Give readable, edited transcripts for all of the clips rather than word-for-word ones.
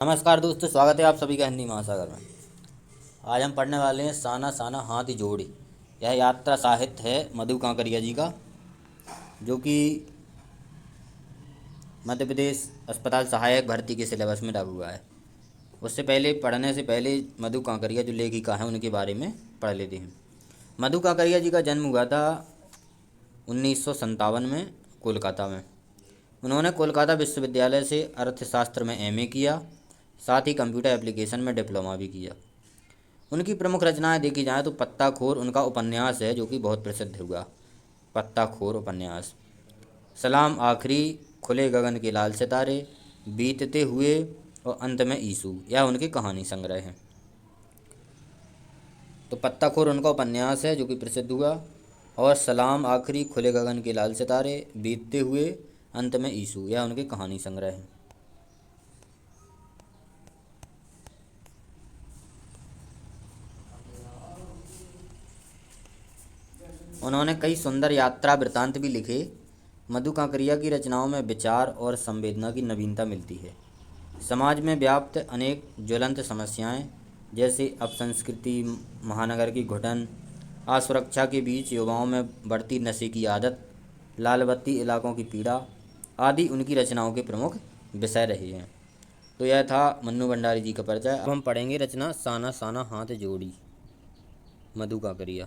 नमस्कार दोस्तों, स्वागत है आप सभी का हिंदी महासागर में। आज हम पढ़ने वाले हैं साना साना हाथ जोड़ी। यह यात्रा साहित्य है मधु कांकरिया जी का, जो कि मध्य प्रदेश अस्पताल सहायक भर्ती के सिलेबस में लागू हुआ है। उससे पहले पढ़ने से पहले मधु कांकरिया जो लेखिका हैं उनके बारे में पढ़ लेते हैं। मधु कांकरिया जी का जन्म हुआ था 1957 में कोलकाता में। उन्होंने कोलकाता विश्वविद्यालय से अर्थशास्त्र में एमए किया, साथ ही कंप्यूटर एप्लीकेशन में डिप्लोमा भी किया। उनकी प्रमुख रचनाएं देखी जाएं तो पत्ताखोर उनका उपन्यास है, जो कि बहुत प्रसिद्ध हुआ। पत्ताखोर उपन्यास, सलाम आखिरी, खुले गगन के लाल सितारे, बीतते हुए और अंत में ईसु, यह उनके कहानी संग्रह हैं। तो पत्ताखोर उनका उपन्यास है जो कि प्रसिद्ध हुआ, और सलाम आखिरी, खुले गगन के लाल सितारे, बीतते हुए, अंत में ईसु, यह उनके कहानी संग्रह हैं। उन्होंने कई सुंदर यात्रा वृत्तांत भी लिखे। मधु कांकरिया की रचनाओं में विचार और संवेदना की नवीनता मिलती है। समाज में व्याप्त अनेक ज्वलंत समस्याएं, जैसे अपसंस्कृति, महानगर की घुटन, असुरक्षा के बीच युवाओं में बढ़ती नशे की आदत, लाल बत्ती इलाकों की पीड़ा आदि उनकी रचनाओं के प्रमुख विषय रहे हैं। तो यह था मन्नू भंडारी जी का परिचय। अब हम पढ़ेंगे रचना साना साना हाथ जोड़ी, मधु कांकरिया।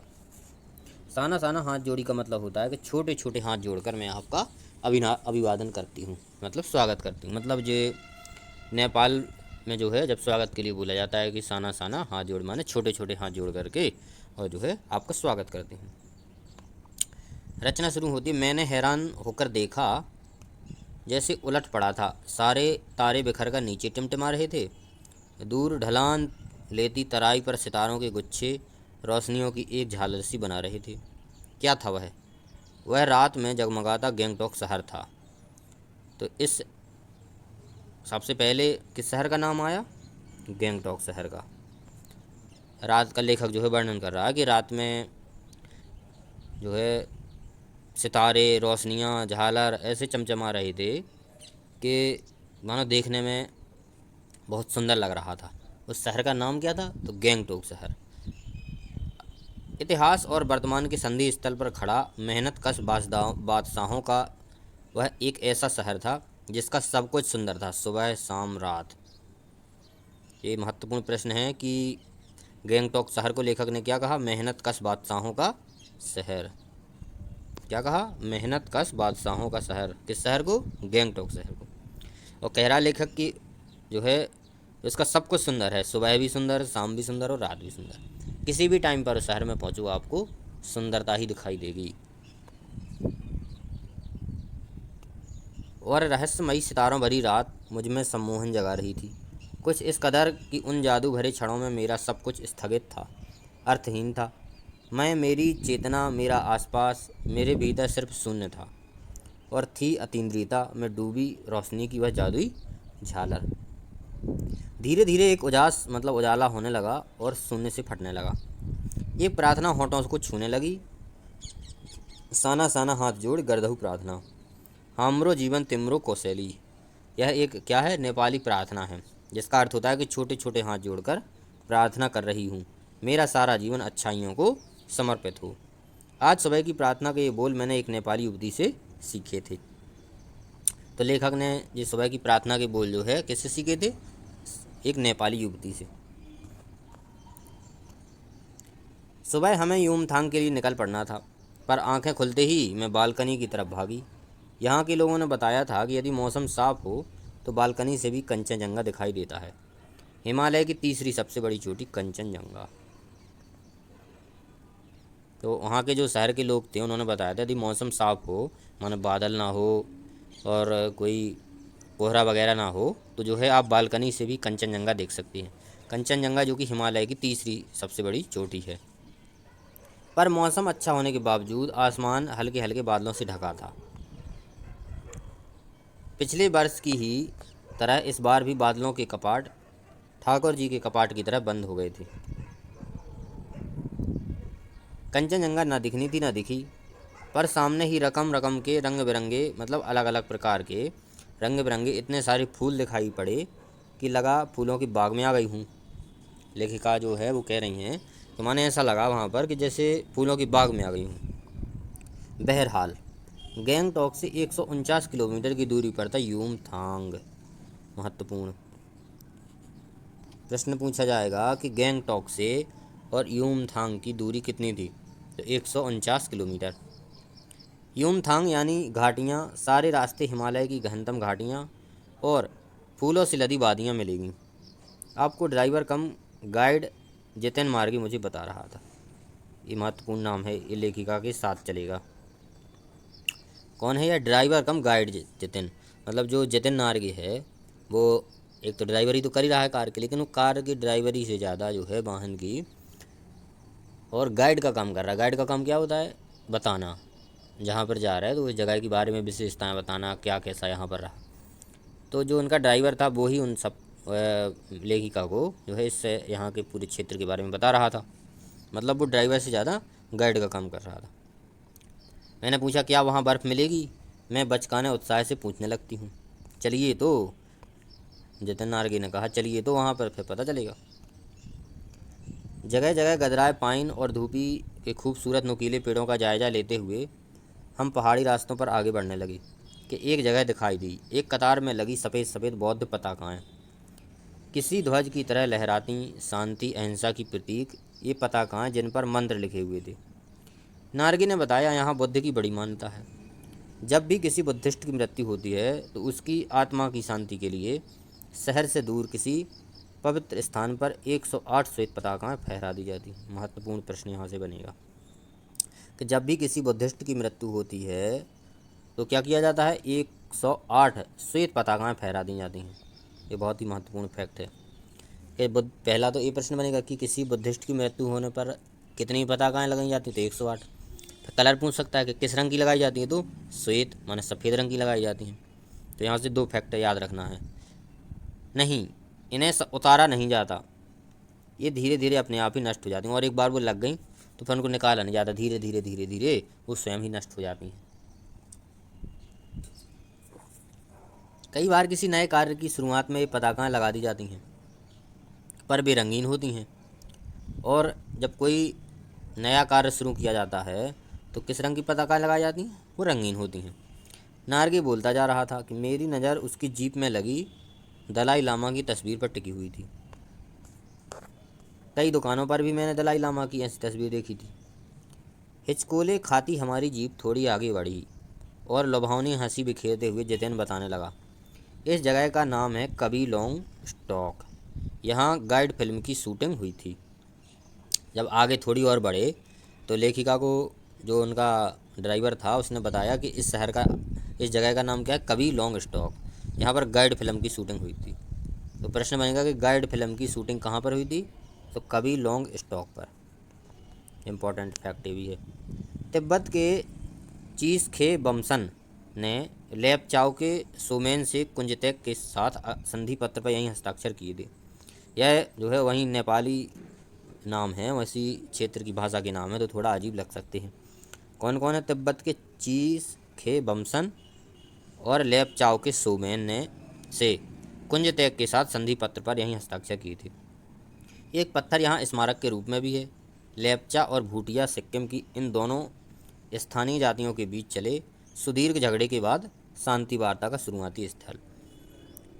साना साना हाथ जोड़ी का मतलब होता है कि छोटे छोटे हाथ जोड़कर मैं आपका अभिवादन करती हूँ, मतलब स्वागत करती हूँ। मतलब जो नेपाल में जो है, जब स्वागत के लिए बोला जाता है कि साना साना हाथ जोड़, माने छोटे छोटे हाथ जोड़ करके और जो है आपका स्वागत करती हूँ। रचना शुरू होती है। मैंने हैरान होकर देखा, जैसे उलट पड़ा था, सारे तारे बिखर कर नीचे टिमटिमा रहे थे। दूर ढलान लेती तराई पर सितारों के गुच्छे रोशनियों की एक झालर सी बना रहे थे। क्या था वह? वह रात में जगमगाता गैंगटॉक शहर था। तो इस सबसे पहले किस शहर का नाम आया? गैंगटॉक शहर का। रात का लेखक जो है वर्णन कर रहा है कि रात में जो है सितारे, रोशनियाँ, झालर ऐसे चमचमा रहे थे कि मानो देखने में बहुत सुंदर लग रहा था। उस शहर का नाम क्या था? तो गैंगटॉक शहर। इतिहास और वर्तमान के संधि स्थल पर खड़ा मेहनत कश बादशाहों का वह एक ऐसा शहर था जिसका सब कुछ सुंदर था, सुबह शाम रात। ये महत्वपूर्ण प्रश्न है कि गैंगटॉक शहर को लेखक ने क्या कहा? मेहनत कश बादशाहों का शहर। क्या कहा? मेहनत कश बादशाहों का शहर। किस शहर को? गैंगटॉक शहर को। और कह रहा लेखक कि जो है इसका सब कुछ सुंदर है, सुबह भी सुंदर, शाम भी सुंदर और रात भी सुंदर। किसी भी टाइम पर उस शहर में पहुंचो आपको सुंदरता ही दिखाई देगी। और रहस्यमयी सितारों भरी रात मुझ में सम्मोहन जगा रही थी, कुछ इस कदर कि उन जादू भरे क्षणों में मेरा सब कुछ स्थगित था, अर्थहीन था। मैं, मेरी चेतना, मेरा आसपास, मेरे भीतर सिर्फ शून्य था, और थी अतीन्द्रियता में डूबी रोशनी की वह जादुई झालर। धीरे धीरे एक उजास मतलब उजाला होने लगा और शून्य से फटने लगा। एक प्रार्थना होठों को छूने लगी। साना साना हाथ जोड़ गर्दहु प्रार्थना, हमरो जीवन तिमरो कौशली। यह एक क्या है? नेपाली प्रार्थना है, जिसका अर्थ होता है कि छोटे छोटे हाथ जोड़कर प्रार्थना कर रही हूँ, मेरा सारा जीवन अच्छाइयों को समर्पित हो। आज सुबह की प्रार्थना के ये बोल मैंने एक नेपाली युवती से सीखे थे। तो लेखक ने ये सुबह की प्रार्थना के बोल जो है किससे सीखे थे? एक नेपाली युवती से। सुबह हमें यूमथांग के लिए निकल पड़ना था, पर आंखें खुलते ही मैं बालकनी की तरफ भागी। यहाँ के लोगों ने बताया था कि यदि मौसम साफ हो तो बालकनी से भी कंचनजंगा दिखाई देता है, हिमालय की तीसरी सबसे बड़ी चोटी कंचनजंगा। तो वहाँ के जो शहर के लोग थे उन्होंने बताया था यदि मौसम साफ हो, मानो बादल ना हो और कोई कोहरा वगैरह ना हो, तो जो है आप बालकनी से भी कंचनजंगा देख सकती हैं। कंचनजंगा जो कि हिमालय की तीसरी सबसे बड़ी चोटी है। पर मौसम अच्छा होने के बावजूद आसमान हल्के हल्के बादलों से ढका था। पिछले वर्ष की ही तरह इस बार भी बादलों के कपाट ठाकुर जी के कपाट की तरह बंद हो गए थे। कंचनजंगा ना दिखनी थी ना दिखी, पर सामने ही रकम रकम के रंग बिरंगे मतलब अलग अलग प्रकार के रंग बिरंगे इतने सारे फूल दिखाई पड़े कि लगा फूलों की बाग में आ गई हूँ। लेखिका जो है वो कह रही हैं तो माने ऐसा लगा वहाँ पर कि जैसे फूलों की बाग में आ गई हूँ। बहरहाल गैंगटॉक से 149 किलोमीटर की दूरी पर था युमथांग। महत्वपूर्ण प्रश्न पूछा जाएगा कि गैंगटॉक से और युमथांग की दूरी कितनी थी, तो 149 किलोमीटर। युमथांग यानी घाटियाँ, सारे रास्ते हिमालय की गहनतम घाटियाँ और फूलों से लदी वादियाँ मिलेंगी। आपको ड्राइवर कम गाइड जितिन मार्गी मुझे बता रहा था। ये महत्वपूर्ण नाम है, ये लेखिका के साथ चलेगा। कौन है यह ड्राइवर कम गाइड जितिन? मतलब जो जितिन नार्गी है वो एक तो ड्राइवरी तो कर ही रहा है कार की, लेकिन वो कार की ड्राइवरी से ज़्यादा जो है वाहन की और गाइड का काम कर रहा है। गाइड का काम क्या होता है? बताना, जहाँ पर जा रहा है तो उस जगह के बारे में विशेषताएं बताना, क्या कैसा यहाँ पर रहा। तो जो उनका ड्राइवर था वो ही उन सब लेखिका को जो है इससे यहाँ के पूरे क्षेत्र के बारे में बता रहा था। मतलब वो ड्राइवर से ज़्यादा गाइड का काम कर रहा था। मैंने पूछा क्या वहाँ बर्फ़ मिलेगी? मैं बचकाने उत्साह से पूछने लगती हूँ। चलिए तो, जितिन नार्गी ने कहा, चलिए तो वहाँ पर फिर पता चलेगा। जगह जगह गदराए पाइन और धूपी के खूबसूरत नुकीले पेड़ों का जायजा लेते हुए हम पहाड़ी रास्तों पर आगे बढ़ने लगे कि एक जगह दिखाई दी। एक कतार में लगी सफ़ेद सफ़ेद बौद्ध पताकाएँ किसी ध्वज की तरह लहराती, शांति अहिंसा की प्रतीक। ये पताकाएँ जिन पर मंत्र लिखे हुए थे। नार्गी ने बताया यहाँ बुद्ध की बड़ी मान्यता है। जब भी किसी बुद्धिस्ट की मृत्यु होती है तो उसकी आत्मा की शांति के लिए शहर से दूर किसी पवित्र स्थान पर 108 श्वेत पताकाएँ फहरा दी जाती। महत्वपूर्ण प्रश्न यहाँ से बनेगा कि जब भी किसी बुद्धिस्ट की मृत्यु होती है तो क्या किया जाता है? 108 श्वेत पताकाएँ फहरा दी जाती हैं। ये बहुत ही महत्वपूर्ण फैक्ट है कि पहला तो ये प्रश्न बनेगा कि किसी बुद्धिस्ट की मृत्यु होने पर कितनी पताकाएँ लगाई जाती हैं, तो 108। फिर कलर पूछ सकता है कि किस रंग की लगाई जाती है, तो श्वेत माने सफ़ेद रंग की लगाई जाती हैं। तो यहाँ से 2 फैक्ट याद रखना है। नहीं, इन्हें उतारा नहीं जाता, ये धीरे धीरे अपने आप ही नष्ट हो जाती हैं। और एक बार वो लग गई तो फिर उनको निकाला नहीं जाता, धीरे धीरे धीरे धीरे वो स्वयं ही नष्ट हो जाती हैं। कई बार किसी नए कार्य की शुरुआत में ये पताकाएँ लगा दी जाती हैं पर वे रंगीन होती हैं। और जब कोई नया कार्य शुरू किया जाता है तो किस रंग की पताकाएँ लगाई जाती हैं? वो रंगीन होती हैं। नार्गी बोलता जा रहा था कि मेरी नज़र उसकी जीप में लगी दलाई लामा की तस्वीर पर टिकी हुई थी। कई दुकानों पर भी मैंने दलाई लामा की ऐसी तस्वीर देखी थी। हिचकोले खाती हमारी जीप थोड़ी आगे बढ़ी और लुभावनी हंसी बिखेरते हुए जितिन बताने लगा, इस जगह का नाम है कबी लोंग स्टॉक। यहाँ गाइड फिल्म की शूटिंग हुई थी। जब आगे थोड़ी और बढ़े तो लेखिका को जो उनका ड्राइवर था उसने बताया कि इस जगह का नाम क्या है? कबी लॉन्ग स्टॉक। यहाँ पर गाइड फिल्म की शूटिंग हुई थी। तो प्रश्न बनेगा कि गाइड फिल्म की शूटिंग कहाँ पर हुई थी? तो कबी लॉन्ग स्टॉक पर। इम्पॉर्टेंट फैक्ट ये भी है। तिब्बत के चीज खे बमसन ने लेपचाओ के सोमेन से कुंजतेक के साथ संधि पत्र पर यहीं हस्ताक्षर किए थे। यह जो है वहीं नेपाली नाम है, वैसी क्षेत्र की भाषा के नाम है, तो थोड़ा अजीब लग सकते हैं। कौन कौन है? तिब्बत के चीज खे बमसन और लेपचाओ के सोमेन ने से कुंजतेक के साथ संधि पत्र पर यहीं हस्ताक्षर किए थे। एक पत्थर यहाँ स्मारक के रूप में भी है। लेपचा और भूटिया सिक्किम की इन दोनों स्थानीय जातियों के बीच चले सुदीर्घ झगड़े के बाद शांति वार्ता का शुरुआती स्थल।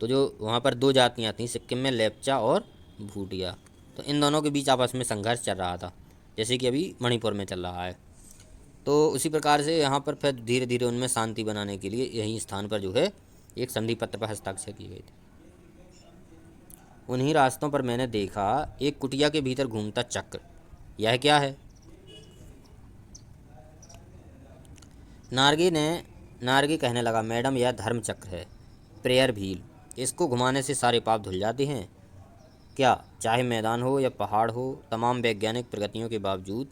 तो जो वहाँ पर 2 जातियाँ थीं सिक्किम में, लेपचा और भूटिया, तो इन दोनों के बीच आपस में संघर्ष चल रहा था, जैसे कि अभी मणिपुर में चल रहा है। तो उसी प्रकार से यहाँ पर फिर धीरे धीरे उनमें शांति बनाने के लिए यही स्थान पर जो है एक संधि पत्र पर हस्ताक्षर किए गए थे। उन्हीं रास्तों पर मैंने देखा एक कुटिया के भीतर घूमता चक्र। यह क्या है? नार्गी कहने लगा, मैडम यह धर्म चक्र है, प्रेयर व्हील। इसको घुमाने से सारे पाप धुल जाते हैं। क्या चाहे मैदान हो या पहाड़ हो, तमाम वैज्ञानिक प्रगतियों के बावजूद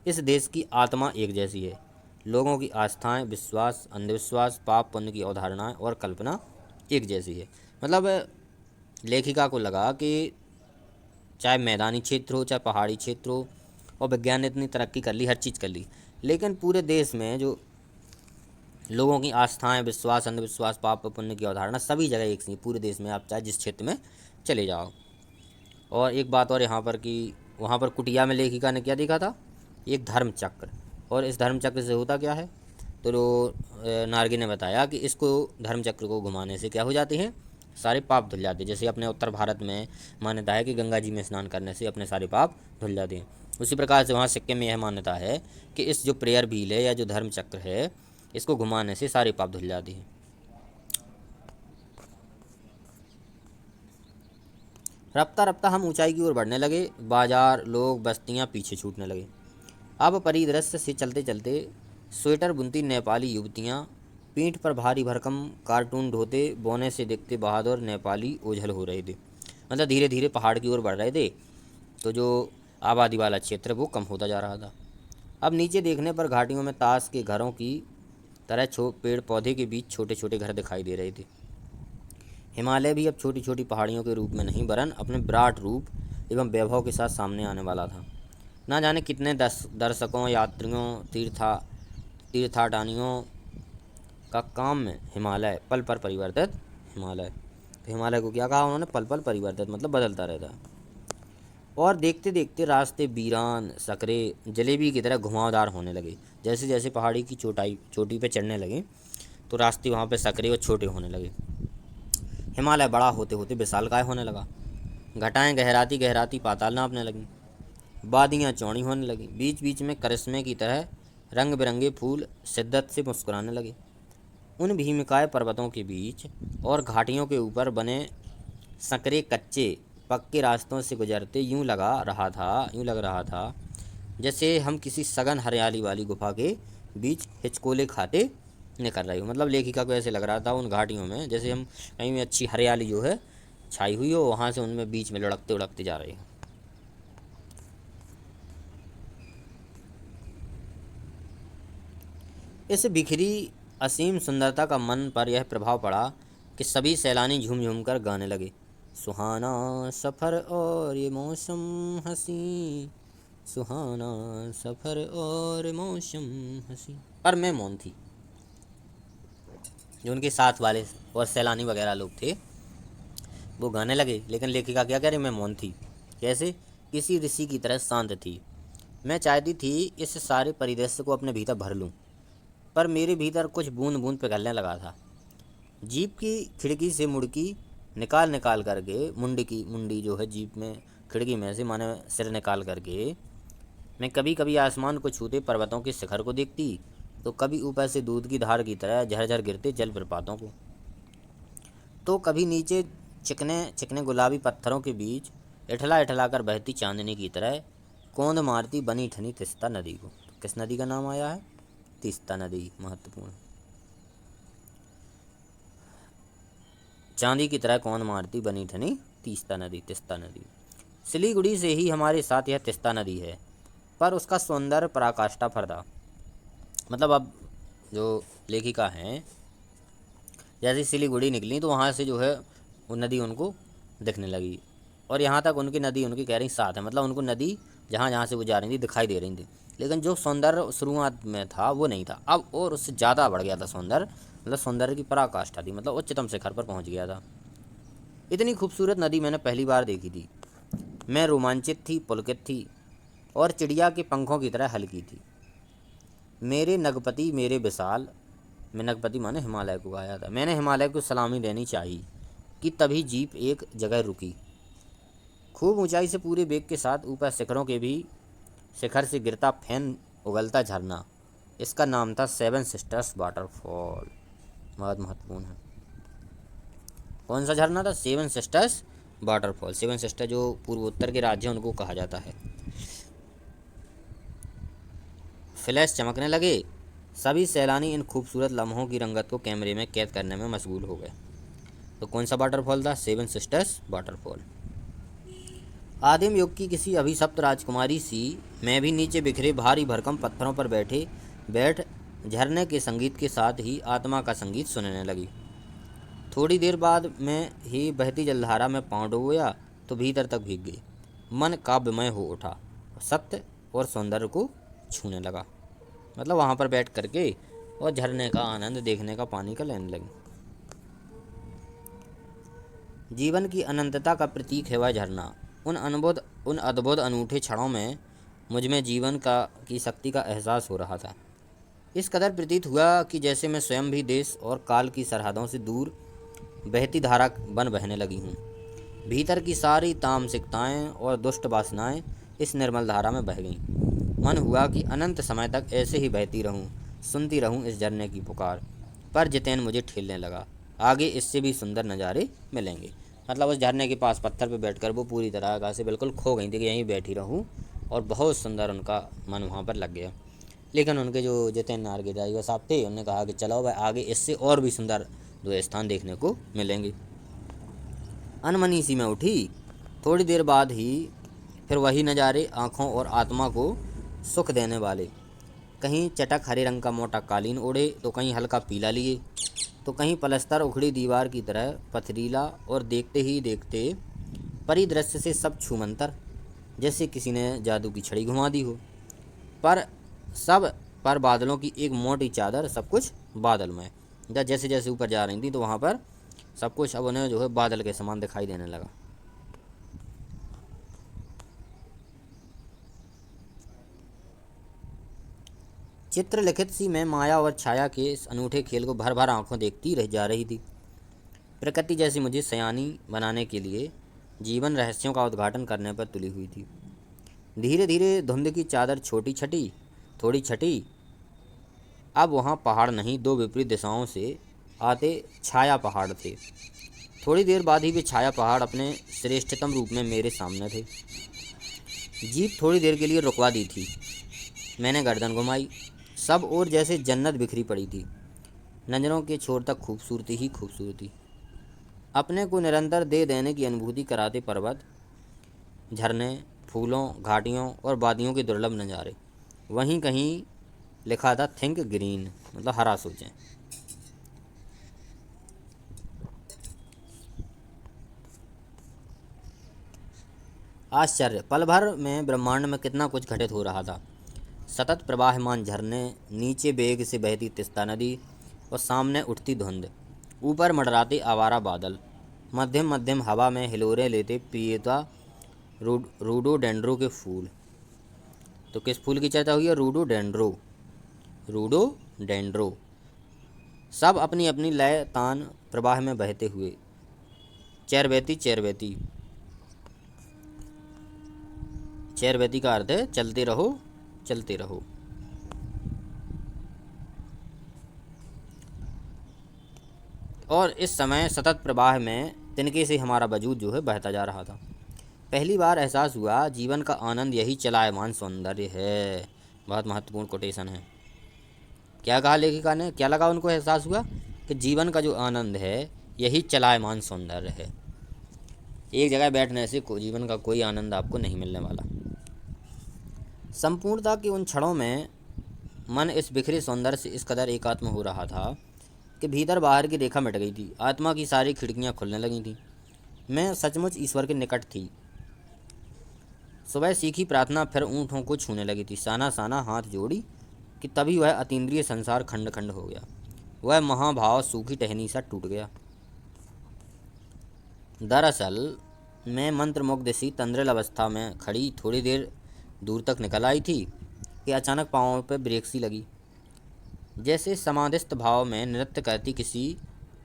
इस देश की आत्मा एक जैसी है। लोगों की आस्थाएं, विश्वास, अंधविश्वास, पाप पुण्य की अवधारणाएं और कल्पना एक जैसी है। मतलब लेखिका को लगा कि चाहे मैदानी क्षेत्र हो चाहे पहाड़ी क्षेत्र हो, और विज्ञान ने इतनी तरक्की कर ली, हर चीज़ कर ली, लेकिन पूरे देश में जो लोगों की आस्थाएं, विश्वास, अंधविश्वास, पाप पुण्य की अवधारणा सभी जगह एक सी, पूरे देश में आप चाहे जिस क्षेत्र में चले जाओ। और एक बात और यहाँ पर कि वहाँ पर कुटिया में लेखिका ने क्या देखा था, एक धर्म चक्र। और इस धर्म चक्र से होता क्या है, तो नारगी ने बताया कि इसको धर्म चक्र को घुमाने से क्या हो जाते हैं, सारे पाप धुल जाते हैं। जैसे अपने उत्तर भारत में मान्यता है कि गंगा जी में स्नान करने से अपने सारे पाप धुल जाते हैं, उसी प्रकार से वहाँ सिक्किम में यह मान्यता है कि इस जो प्रेयर व्हील है या जो धर्म चक्र है, इसको घुमाने से सारे पाप धुल जाते हैं। रफ्ता रफ्ता हम ऊंचाई की ओर बढ़ने लगे। बाजार, लोग, बस्तियां पीछे छूटने लगे। अब परिदृश्य से चलते चलते स्वेटर बुनती नेपाली युवतियां, पीठ पर भारी भरकम कार्टून ढोते बोने से दिखते बहादुर नेपाली ओझल हो रहे थे। मतलब धीरे धीरे पहाड़ की ओर बढ़ रहे थे, तो जो आबादी वाला क्षेत्र वो कम होता जा रहा था। अब नीचे देखने पर घाटियों में ताश के घरों की तरह पेड़ पौधे के बीच छोटे छोटे घर दिखाई दे रहे थे। हिमालय भी अब छोटी छोटी पहाड़ियों के रूप में नहीं, वरन अपने विराट रूप एवं वैभव के साथ सामने आने वाला था। ना जाने कितने दर्शकों, यात्रियों, तीर्थाटानियों का काम में हिमालय पल पर परिवर्तित। हिमालय, तो हिमालय को क्या कहा उन्होंने, पल पल परिवर्तित, मतलब बदलता रहता है। और देखते देखते रास्ते वीरान, सकरे, जलेबी की तरह घुमावदार होने लगे। जैसे जैसे पहाड़ी की चोटी पे चढ़ने लगे तो रास्ते वहाँ पे सकरे और छोटे होने लगे। हिमालय बड़ा होते होते विशालकाय होने लगा। घटाएं गहराती गहराती पाताल नापने लगीं। वादियाँ चौड़ी होने लगी। बीच बीच में करिश्मे की तरह रंग बिरंगे फूल शिद्दत से मुस्कुराने लगे। उन भीमकाय पर्वतों के बीच और घाटियों के ऊपर बने संकरे कच्चे पक्के रास्तों से गुजरते यूं लग रहा था जैसे हम किसी सघन हरियाली वाली गुफा के बीच हिचकोले खाते निकल रही हो। मतलब लेखिका को ऐसे लग रहा था उन घाटियों में जैसे हम कहीं में अच्छी हरियाली जो है छाई हुई हो, वहाँ से उनमें बीच में लुढ़कते उड़कते जा रही हो। इस बिखरी असीम सुंदरता का मन पर यह प्रभाव पड़ा कि सभी सैलानी झूम झूम कर गाने लगे, सुहाना सफ़र और ये मौसम हंसी, सुहाना सफ़र और मौसम हंसी। पर मैं मौन थी। जो उनके साथ वाले और सैलानी वगैरह लोग थे वो गाने लगे, लेकिन लेखिका क्या कह रही, मैं मौन थी। कैसे, किसी ऋषि की तरह शांत थी। मैं चाहती थी इस सारे परिदृश्य को अपने भीतर भर लूं, पर मेरे भीतर कुछ बूंद बूंद पिघलने लगा था। जीप की खिड़की से मुड़की निकाल निकाल करके, मुंडी जो है जीप में खिड़की में से माने सिर निकाल करके मैं कभी कभी आसमान को छूते पर्वतों के शिखर को देखती, तो कभी ऊपर से दूध की धार की तरह झरझर गिरते जल प्रपातों को, तो कभी नीचे चिकने चिकने गुलाबी पत्थरों के बीच इठला इठला कर बहती चांदनी की तरह कौंध मारती बनी ठनी तिस्ता नदी को। तो किस नदी का नाम आया है, तीस्ता नदी, महत्वपूर्ण। चांदी की तरह कौंध मारती बनी ठनी तीस्ता नदी। सिलीगुड़ी से ही हमारे साथ यह तिस्ता नदी है, पर उसका सौंदर्य पराकाष्ठा पर था। मतलब अब जो लेखिका हैं जैसे सिलीगुड़ी निकली तो वहाँ से जो है वो नदी उनको दिखने लगी, और यहाँ तक उनकी नदी उनकी कह रही साथ है। मतलब उनको नदी जहाँ जहाँ से वो जा रही थी दिखाई दे रही थी, लेकिन जो सौंदर्य शुरुआत में था वो नहीं था अब, और उससे ज़्यादा बढ़ गया था सौंदर्य। मतलब सौंदर्य की पराकाष्ठा थी, मतलब उच्चतम शिखर पर पहुँच गया था। इतनी खूबसूरत नदी मैंने पहली बार देखी थी। मैं रोमांचित थी, पुलकित थी, और चिड़िया के पंखों की तरह हल्की थी। मेरे नगपति मेरे विशाल, मैं नगपति माने हिमालय को गाया था, मैंने हिमालय को सलामी देनी चाहिए कि तभी जीप एक जगह रुकी। खूब ऊंचाई से पूरे वेग के साथ ऊपर शिखर से गिरता फैन उगलता झरना, इसका नाम था सेवन सिस्टर्स वाटरफॉल। बहुत महत्वपूर्ण है। कौन सा झरना था, seven sisters waterfall. Seven sister जो पूर्वोत्तर के राज्य हैं उनको कहा जाता है। फ्लैश चमकने लगे। सभी सैलानी इन खूबसूरत लम्हों की रंगत को कैमरे में कैद करने में मशगूल हो गए। तो कौन सा वाटरफॉल था, सेवन सिस्टर्स वाटरफॉल। आदिम युग की किसी अभिशप्त राजकुमारी सी मैं भी नीचे बिखरे भारी भरकम पत्थरों पर बैठ झरने के संगीत के साथ ही आत्मा का संगीत सुनने लगी। थोड़ी देर बाद मैं ही बहती जलधारा में पाँव डुबोया तो भीतर तक भीग गई। मन काव्यमय हो उठा, सत्य और सौंदर्य को छूने लगा। मतलब वहाँ पर बैठ करके और झरने का आनंद देखने का पानी का लेने लगी। जीवन की अनंतता का प्रतीक है वह झरना। उन अद्भुत अनूठे क्षणों में मुझ में जीवन का की शक्ति का एहसास हो रहा था। इस कदर प्रतीत हुआ कि जैसे मैं स्वयं भी देश और काल की सरहदों से दूर बहती धारा बन बहने लगी हूँ। भीतर की सारी तामसिकताएं और दुष्ट वासनाएं इस निर्मल धारा में बह गईं। मन हुआ कि अनंत समय तक ऐसे ही बहती रहूं, सुनती रहूं इस झरने की पुकार। पर जितेन मुझे ठेलने लगा, आगे इससे भी सुंदर नज़ारे मिलेंगे। मतलब उस झरने के पास पत्थर पर बैठकर वो पूरी तरह से बिल्कुल खो गई थी कि यहीं बैठी रहूं, और बहुत सुंदर उनका मन वहाँ पर लग गया। लेकिन उनके जो जितेन नार के ड्राइवर साहब थे, उन्होंने कहा कि चलो भाई, आगे इससे और भी सुंदर दो स्थान देखने को मिलेंगे। अनमनी सी मैं उठी। थोड़ी देर बाद ही फिर वही नज़ारे आँखों और आत्मा को सुख देने वाले। कहीं चटक हरे रंग का मोटा कालीन ओढ़े, तो कहीं हल्का पीला लिए, तो कहीं पलस्तर उखड़ी दीवार की तरह पथरीला, और देखते ही देखते परिदृश्य से सब छूमंतर, जैसे किसी ने जादू की छड़ी घुमा दी हो। पर सब पर बादलों की एक मोटी चादर, सब कुछ बादलमय। जैसे जैसे ऊपर जा रही थी तो वहाँ पर सब कुछ अब उन्हें जो है बादल के समान दिखाई देने लगा। चित्रलिखित सी मैं माया और छाया के इस अनूठे खेल को भर भर आंखों देखती रह जा रही थी। प्रकृति जैसी मुझे सयानी बनाने के लिए जीवन रहस्यों का उद्घाटन करने पर तुली हुई थी। धीरे धीरे धुंध की चादर छोटी छटी, थोड़ी छटी। अब वहाँ पहाड़ नहीं, दो विपरीत दिशाओं से आते छाया पहाड़ थे। थोड़ी देर बाद ही वे छाया पहाड़ अपने श्रेष्ठतम रूप में मेरे सामने थे। जीप थोड़ी देर के लिए रुकवा दी थी। मैंने गर्दन घुमाई। सब ओर जैसे जन्नत बिखरी पड़ी थी। नज़रों के छोर तक खूबसूरती ही खूबसूरती। अपने को निरंतर दे देने की अनुभूति कराते पर्वत, झरने, फूलों, घाटियों और वादियों के दुर्लभ नज़ारे। वहीं कहीं लिखा था थिंक ग्रीन, मतलब हरा सोचें। आश्चर्य। पल भर में ब्रह्मांड में कितना कुछ घटित हो रहा था। सतत प्रवाहमान झरने, नीचे बेग से बहती तिस्ता नदी, और सामने उठती धुंध, ऊपर मंडराते आवारा बादल, मध्यम मध्यम हवा में हिलोरे लेते प्रियता रूडोडेंड्रो के फूल। तो किस फूल की चर्चा हुई है? रूडोडेंड्रो। रूडोडेंड्रो। सब अपनी अपनी लय तान प्रवाह में बहते हुए। चैरवैती चैरवैती। चैरवैती का अर्थ है चलते रहो, चलते रहो। और इस समय सतत प्रवाह में तिनके से हमारा वजूद जो है बहता जा रहा था। पहली बार एहसास हुआ जीवन का आनंद यही चलायमान सौंदर्य है। बहुत महत्वपूर्ण कोटेशन है। क्या कहा लेखिका ने? क्या लगा उनको एहसास हुआ कि जीवन का जो आनंद है यही चलायमान सौंदर्य है। एक जगह बैठने से जीवन का कोई आनंद आपको नहीं मिलने वाला। संपूर्णता के उन क्षणों में मन इस बिखरे सौंदर्य से इस कदर एकात्म हो रहा था कि भीतर बाहर की रेखा मिट गई थी। आत्मा की सारी खिड़कियां खुलने लगी थीं। मैं सचमुच ईश्वर के निकट थी। सुबह सीखी प्रार्थना फिर ऊँटों को छूने लगी थी। साना साना हाथ जोड़ी कि तभी वह अतीन्द्रिय संसार खंड खंड हो गया। वह महाभाव सूखी टहनी सा टूट गया। दरअसल मैं मंत्रमुग्ध सी तंद्रिल अवस्था में खड़ी थोड़ी देर दूर तक निकल आई थी कि अचानक पाँवों पर ब्रेक सी लगी। जैसे समाधिस्थ भाव में नृत्य करती किसी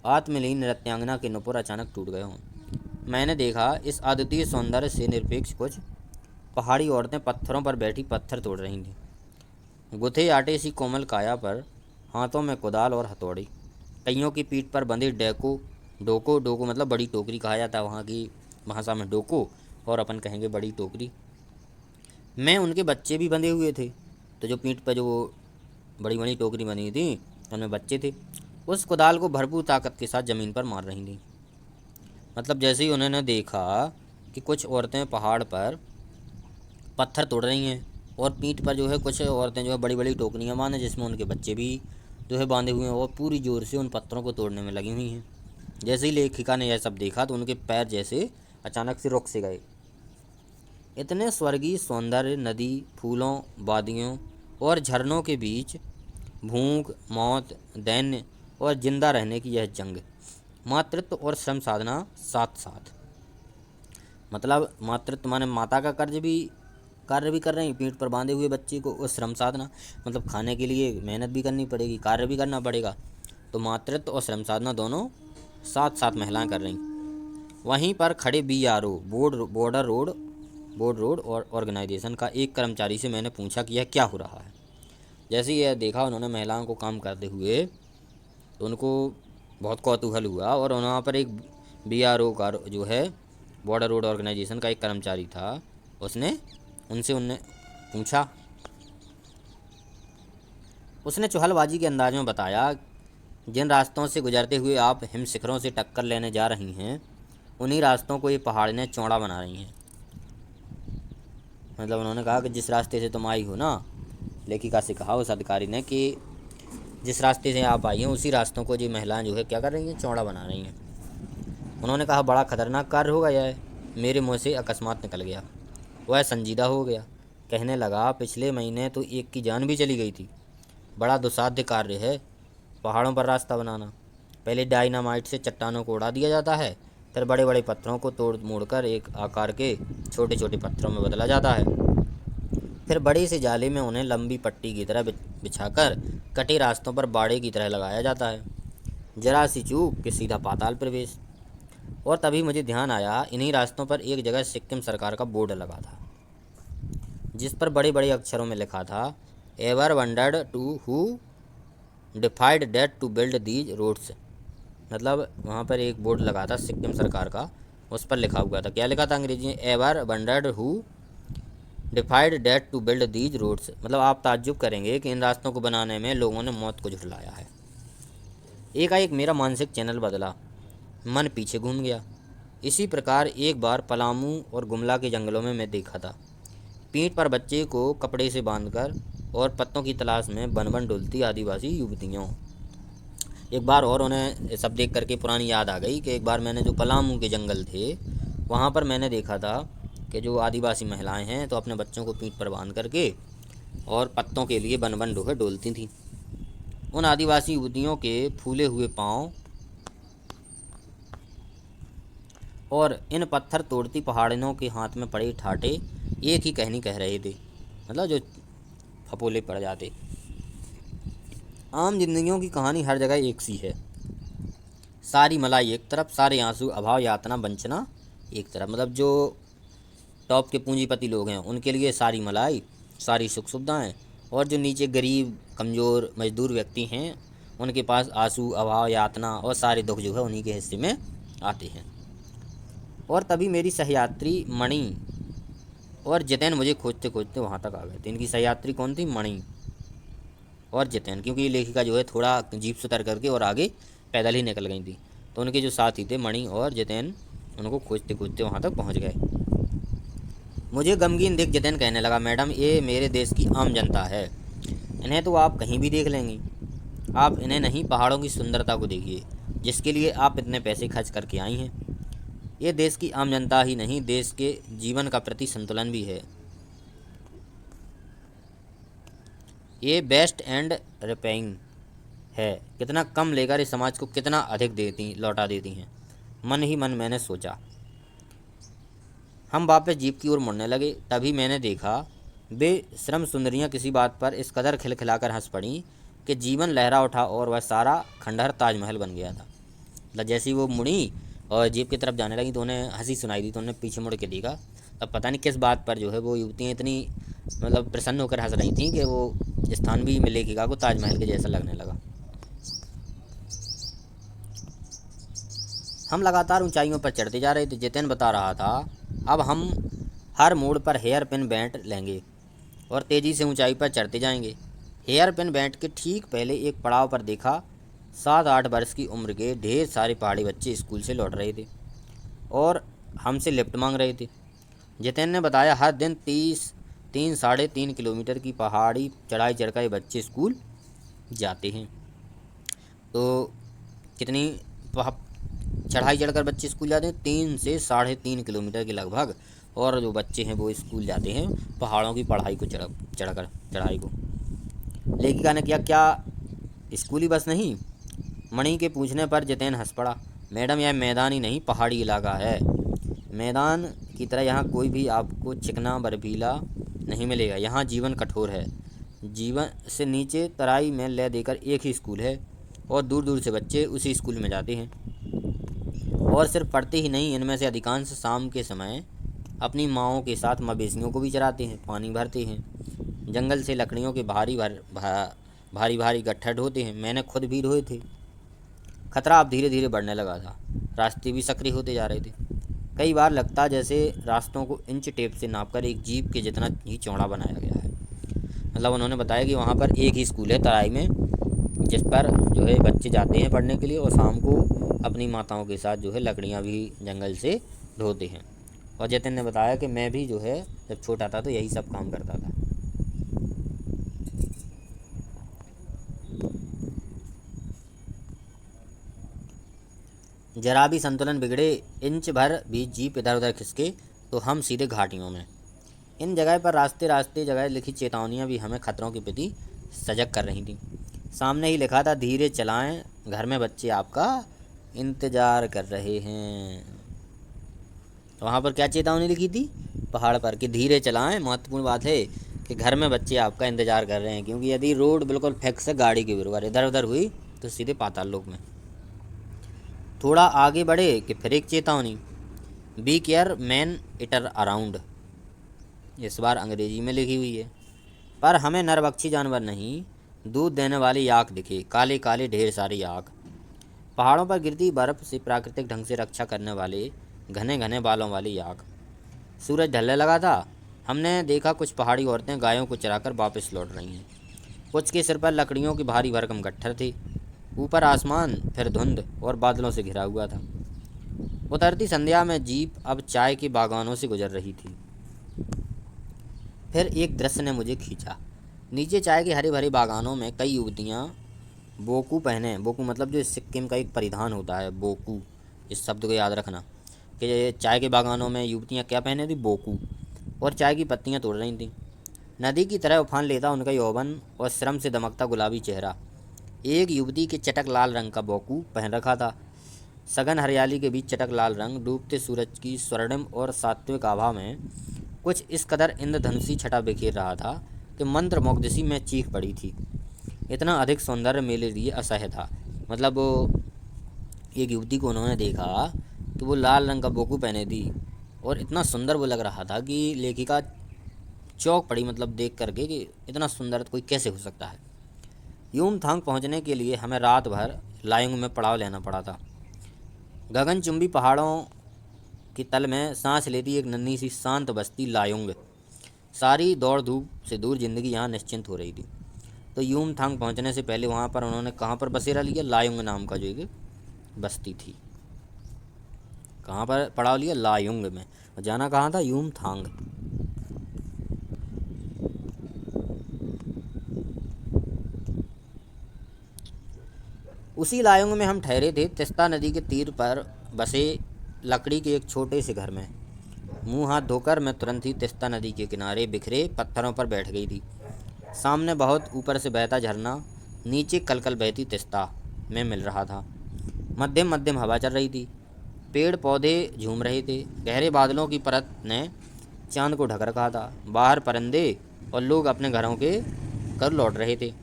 आत्मलीन नृत्यांगना के नुपुर अचानक टूट गए हों। मैंने देखा इस अद्वितीय सौंदर्य से निरपेक्ष कुछ पहाड़ी औरतें पत्थरों पर बैठी पत्थर तोड़ रही थीं। गुथे आटे सी कोमल काया पर हाथों में कुदाल और हथौड़ी, कईयों की पीठ पर बंधी डोको डोको मतलब बड़ी टोकरी कहा जाता है वहाँ की भाषा में डोको, और अपन कहेंगे बड़ी टोकरी। मैं उनके बच्चे भी बंधे हुए थे। तो जो पीठ पर जो बड़ी बड़ी टोकरी बनी थी उनमें बच्चे थे। उस कुदाल को भरपूर ताकत के साथ ज़मीन पर मार रही थी। मतलब जैसे ही उन्होंने देखा कि कुछ औरतें पहाड़ पर पत्थर तोड़ रही हैं और पीठ पर जो है कुछ औरतें जो है बड़ी बड़ी टोकरियाँ बांधे जिसमें उनके बच्चे भी जो है बांधे हुए हैं और पूरी ज़ोर से उन पत्थरों को तोड़ने में लगी हुई हैं। जैसे ही लेखिका ने यह सब देखा तो उनके पैर जैसे अचानक से रुक से गए। इतने स्वर्गीय सौंदर्य, नदी, फूलों, वादियों और झरनों के बीच भूख, मौत, दैन्य और जिंदा रहने की यह जंग, मातृत्व और श्रम साधना साथ साथ। मतलब मातृत्व माने माता का कार्य भी कर रहे हैं, पीठ पर बांधे हुए बच्चे को, और श्रम साधना मतलब खाने के लिए मेहनत भी करनी पड़ेगी, कार्य भी करना पड़ेगा। तो मातृत्व और श्रम साधना दोनों साथ साथ महिलाएं कर रही। वहीं पर खड़े BRO बोर्ड रोड और ऑर्गेनाइजेशन का एक कर्मचारी से मैंने पूछा कि यह क्या हो रहा है। जैसे ही यह देखा उन्होंने महिलाओं को काम करते हुए तो उनको बहुत कौतूहल हुआ, और वहाँ पर एक BRO का जो है बॉर्डर रोड ऑर्गेनाइजेशन का एक कर्मचारी था, उनने पूछा। उसने चुहलबाजी के अंदाज में बताया, जिन रास्तों से गुजरते हुए आप हिम शिखरों से टक्कर लेने जा रही हैं, उन्हीं रास्तों को ये पहाड़ियाँ चौड़ा बना रही हैं। मतलब उन्होंने कहा कि जिस रास्ते से तुम आई हो ना, लेखिका से कहा उस अधिकारी ने, कि जिस रास्ते से आप आई हैं उसी रास्तों को जो महिलाएं जो है क्या कर रही हैं, चौड़ा बना रही हैं। उन्होंने कहा बड़ा खतरनाक कार्य होगा यह। मेरे मुँह से अकस्मात निकल गया। वह संजीदा हो गया। कहने लगा, पिछले महीने तो एक की जान भी चली गई थी। बड़ा दुस्साध्य कार्य है पहाड़ों पर रास्ता बनाना। पहले डायनामाइट से चट्टानों को उड़ा दिया जाता है, फिर बड़े बड़े पत्थरों को तोड़ मोड़ कर एक आकार के छोटे छोटे पत्थरों में बदला जाता है। फिर बड़े से जाले में उन्हें लंबी पट्टी की तरह बिछाकर कटे रास्तों पर बाड़े की तरह लगाया जाता है। जरा सी चूक कि सीधा पाताल प्रवेश। और तभी मुझे ध्यान आया, इन्हीं रास्तों पर एक जगह सिक्किम सरकार का बोर्ड लगा था, जिस पर बड़े बड़े अक्षरों में लिखा था, ever wondered to who defied death to build these roads. मतलब वहाँ पर एक बोर्ड लगा था सिक्किम सरकार का, उस पर लिखा हुआ था, क्या लिखा था अंग्रेजी में, ever wondered who defied death to build these roads. मतलब आप ताज्जुब करेंगे कि इन रास्तों को बनाने में लोगों ने मौत को झुठलाया है। एकाएक मेरा मानसिक चैनल बदला, मन पीछे घूम गया। इसी प्रकार एक बार पलामू और गुमला के जंगलों में मैं देखा था, पीठ पर बच्चे को कपड़े से बांधकर और पत्तों की तलाश में बन बन डुलती आदिवासी युवतियों। एक बार और उन्हें सब देख करके पुरानी याद आ गई कि एक बार मैंने जो पलामू के जंगल थे वहाँ पर मैंने देखा था कि जो आदिवासी महिलाएं हैं तो अपने बच्चों को पीठ पर बांध करके और पत्तों के लिए बन बन डोलती थीं। उन आदिवासी युवतियों के फूले हुए पाँव और इन पत्थर तोड़ती पहाड़ियों के हाथ में पड़े ठाटे एक ही कहनी कह रहे थे। मतलब जो फपोले पड़ जाते। आम जिंदगियों की कहानी हर जगह एक सी है। सारी मलाई एक तरफ, सारे आंसू, अभाव, यातना, वंचना एक तरफ। मतलब जो टॉप के पूंजीपति लोग हैं उनके लिए सारी मलाई, सारी सुख सुविधाएँ, और जो नीचे गरीब कमज़ोर मजदूर व्यक्ति हैं उनके पास आंसू, अभाव, यातना और सारे दुख जो है उन्हीं के हिस्से में आते हैं। और तभी मेरी सहयात्री मणि और जितेन मुझे खोजते खोजते वहाँ तक आ गए थे। इनकी सहयात्री कौन थी? मणि और जितेन, क्योंकि ये लेखिका जो है थोड़ा जीप से उतर करके और आगे पैदल ही निकल गई थी, तो उनके जो साथी थे मणि और जितेन उनको खोजते खोजते वहाँ तक पहुँच गए। मुझे गमगीन देख जितेन कहने लगा, मैडम ये मेरे देश की आम जनता है, इन्हें तो आप कहीं भी देख लेंगी। आप इन्हें नहीं, पहाड़ों की सुंदरता को देखिए जिसके लिए आप इतने पैसे खर्च करके आई हैं। ये देश की आम जनता ही नहीं, देश के जीवन का प्रति संतुलन भी है। ये बेस्ट एंड रिपेइंग है, कितना कम लेकर इस समाज को कितना अधिक लौटा देती हैं। मन ही मन मैंने सोचा। हम वापस जीप की ओर मुड़ने लगे। तभी मैंने देखा वे श्रम सुंदरियाँ किसी बात पर इस कदर खिलखिलाकर हंस पड़ी कि जीवन लहरा उठा और वह सारा खंडहर ताजमहल बन गया था। मतलब जैसे ही वो मुड़ी और जीप की तरफ जाने लगी तो उन्हें हंसी सुनाई दी, तो उन्हें पीछे मुड़ के देखा। अब पता नहीं किस बात पर जो है वो युवतियाँ इतनी मतलब प्रसन्न होकर हंस रही थीं कि वो स्थान भी लेखिका को ताजमहल के जैसा लगने लगा। हम लगातार ऊंचाइयों पर चढ़ते जा रहे थे। जितेन बता रहा था, अब हम हर मोड़ पर हेयर पिन बैंड लेंगे और तेज़ी से ऊंचाई पर चढ़ते जाएंगे। हेयर पिन बैंड के ठीक पहले एक पड़ाव पर देखा 7-8 वर्ष की उम्र के ढेर सारे पहाड़ी बच्चे स्कूल से लौट रहे थे और हमसे लिफ्ट मांग रहे थे। जितेन ने बताया, हर दिन 3-3.5 किलोमीटर की पहाड़ी चढ़ाई चढ़कर ये बच्चे स्कूल जाते हैं। तो कितनी चढ़ाई चढ़कर बच्चे स्कूल जाते हैं? 3 से 3.5 किलोमीटर के लगभग। और जो बच्चे हैं वो स्कूल जाते हैं पहाड़ों की चढ़ाई को। लेखिका ने किया, क्या स्कूली बस नहीं? मणि के पूछने पर जितेन हंस पड़ा। मैडम, यह मैदान ही नहीं, पहाड़ी इलाका है। मैदान की तरह यहाँ कोई भी आपको चिकना बर्फीला नहीं मिलेगा। यहाँ जीवन कठोर है। जीवन से नीचे तराई में ले देकर एक ही स्कूल है और दूर दूर से बच्चे उसी स्कूल में जाते हैं। और सिर्फ पढ़ते ही नहीं, इनमें से अधिकांश शाम के समय अपनी माँओं के साथ मवेशियों को भी चराते हैं, पानी भरते हैं, जंगल से लकड़ियों के भारी भारी गट्ठर ढोते हैं। मैंने खुद भी ढोए थे। खतरा अब धीरे धीरे बढ़ने लगा था। रास्ते भी सक्रिय होते जा रहे थे। कई बार लगता जैसे रास्तों को इंच टेप से नापकर एक जीप के जितना ही चौड़ा बनाया गया है। मतलब उन्होंने बताया कि वहाँ पर एक ही स्कूल है तराई में, जिस पर जो है बच्चे जाते हैं पढ़ने के लिए और शाम को अपनी माताओं के साथ जो है लकड़ियाँ भी जंगल से ढोते हैं। और जतिन ने बताया कि मैं भी जो है जब छोटा था तो यही सब काम करता था। जरा भी संतुलन बिगड़े, इंच भर भी जीप इधर उधर खिसके तो हम सीधे घाटियों में। इन जगह पर रास्ते रास्ते जगह लिखी चेतावनियाँ भी हमें खतरों के प्रति सजग कर रही थीं। सामने ही लिखा था, धीरे चलाएं, घर में बच्चे आपका इंतज़ार कर रहे हैं। तो वहाँ पर क्या चेतावनी लिखी थी? पहाड़ पर कि धीरे चलाएं। महत्वपूर्ण बात है कि घर में बच्चे आपका इंतज़ार कर रहे हैं, क्योंकि यदि रोड बिल्कुल फिक्स से गाड़ी के बराबर इधर उधर हुई तो सीधे पाताल लोक में। थोड़ा आगे बढ़े कि फिर एक चेतावनी, be care man eater around. इस बार अंग्रेजी में लिखी हुई है। पर हमें नरभक्षी जानवर नहीं, दूध देने वाली आँख दिखे, काले काले ढेर सारी आँख। पहाड़ों पर गिरती बर्फ़ से प्राकृतिक ढंग से रक्षा करने वाले घने घने बालों वाली आँख। सूरज ढलने लगा था। हमने देखा कुछ पहाड़ी औरतें गायों को चराकर वापस लौट रही हैं। कुछ के सिर पर लकड़ियों की भारी भरकम गट्ठर थे। ऊपर आसमान फिर धुंध और बादलों से घिरा हुआ था। उतरती संध्या में जीप अब चाय के बागानों से गुजर रही थी। फिर एक दृश्य ने मुझे खींचा। नीचे चाय के हरे भरे बागानों में कई युवतियाँ बोकू पहने, बोकू मतलब जो सिक्किम का एक परिधान होता है, बोकू, इस शब्द को याद रखना, कि चाय के बागानों में युवतियाँ क्या पहने थी? बोकू, और चाय की पत्तियाँ तोड़ रही थीं। नदी की तरह उफान लेता उनका यौवन और श्रम से दमकता गुलाबी चेहरा। एक युवती के चटक लाल रंग का बोकू पहन रखा था। सघन हरियाली के बीच चटक लाल रंग डूबते सूरज की स्वर्णिम और सात्विक आभा में कुछ इस कदर इंद्रधनुषी छटा बिखेर रहा था कि मंत्रमुग्ध सी मैं चीख पड़ी थी। इतना अधिक सौंदर्य मेरे लिए असह्य था। मतलब एक युवती को उन्होंने देखा तो वो लाल रंग का बोकू पहने थी और इतना सुंदर वो लग रहा था कि लेखिका चौंक पड़ी, मतलब देख करके कि इतना सुंदर कोई कैसे हो सकता है। यूमथांग पहुंचने के लिए हमें रात भर लायुंग में पड़ाव लेना पड़ा था। गगनचुंबी पहाड़ों की तल में सांस लेती एक नन्ही सी शांत बस्ती लायुंग। सारी दौड़ धूप से दूर जिंदगी यहाँ निश्चिंत हो रही थी। तो यूमथांग पहुँचने से पहले वहाँ पर उन्होंने कहाँ पर बसेरा लिया? लायुंग नाम का जो एक बस्ती थी। कहाँ पर पड़ाव लिया? लायुंग में। और जाना कहाँ था? यूमथांग। उसी लायुंग में हम ठहरे थे, तिस्ता नदी के तीर पर बसे लकड़ी के एक छोटे से घर में। मुंह हाथ धोकर मैं तुरंत ही तिस्ता नदी के किनारे बिखरे पत्थरों पर बैठ गई थी। सामने बहुत ऊपर से बहता झरना नीचे कलकल बहती तिस्ता में मिल रहा था। मध्यम मध्यम हवा चल रही थी। पेड़ पौधे झूम रहे थे। गहरे बादलों की परत ने चांद को ढक रखा था। बाहर परिंदे और लोग अपने घरों के कर लौट रहे थे।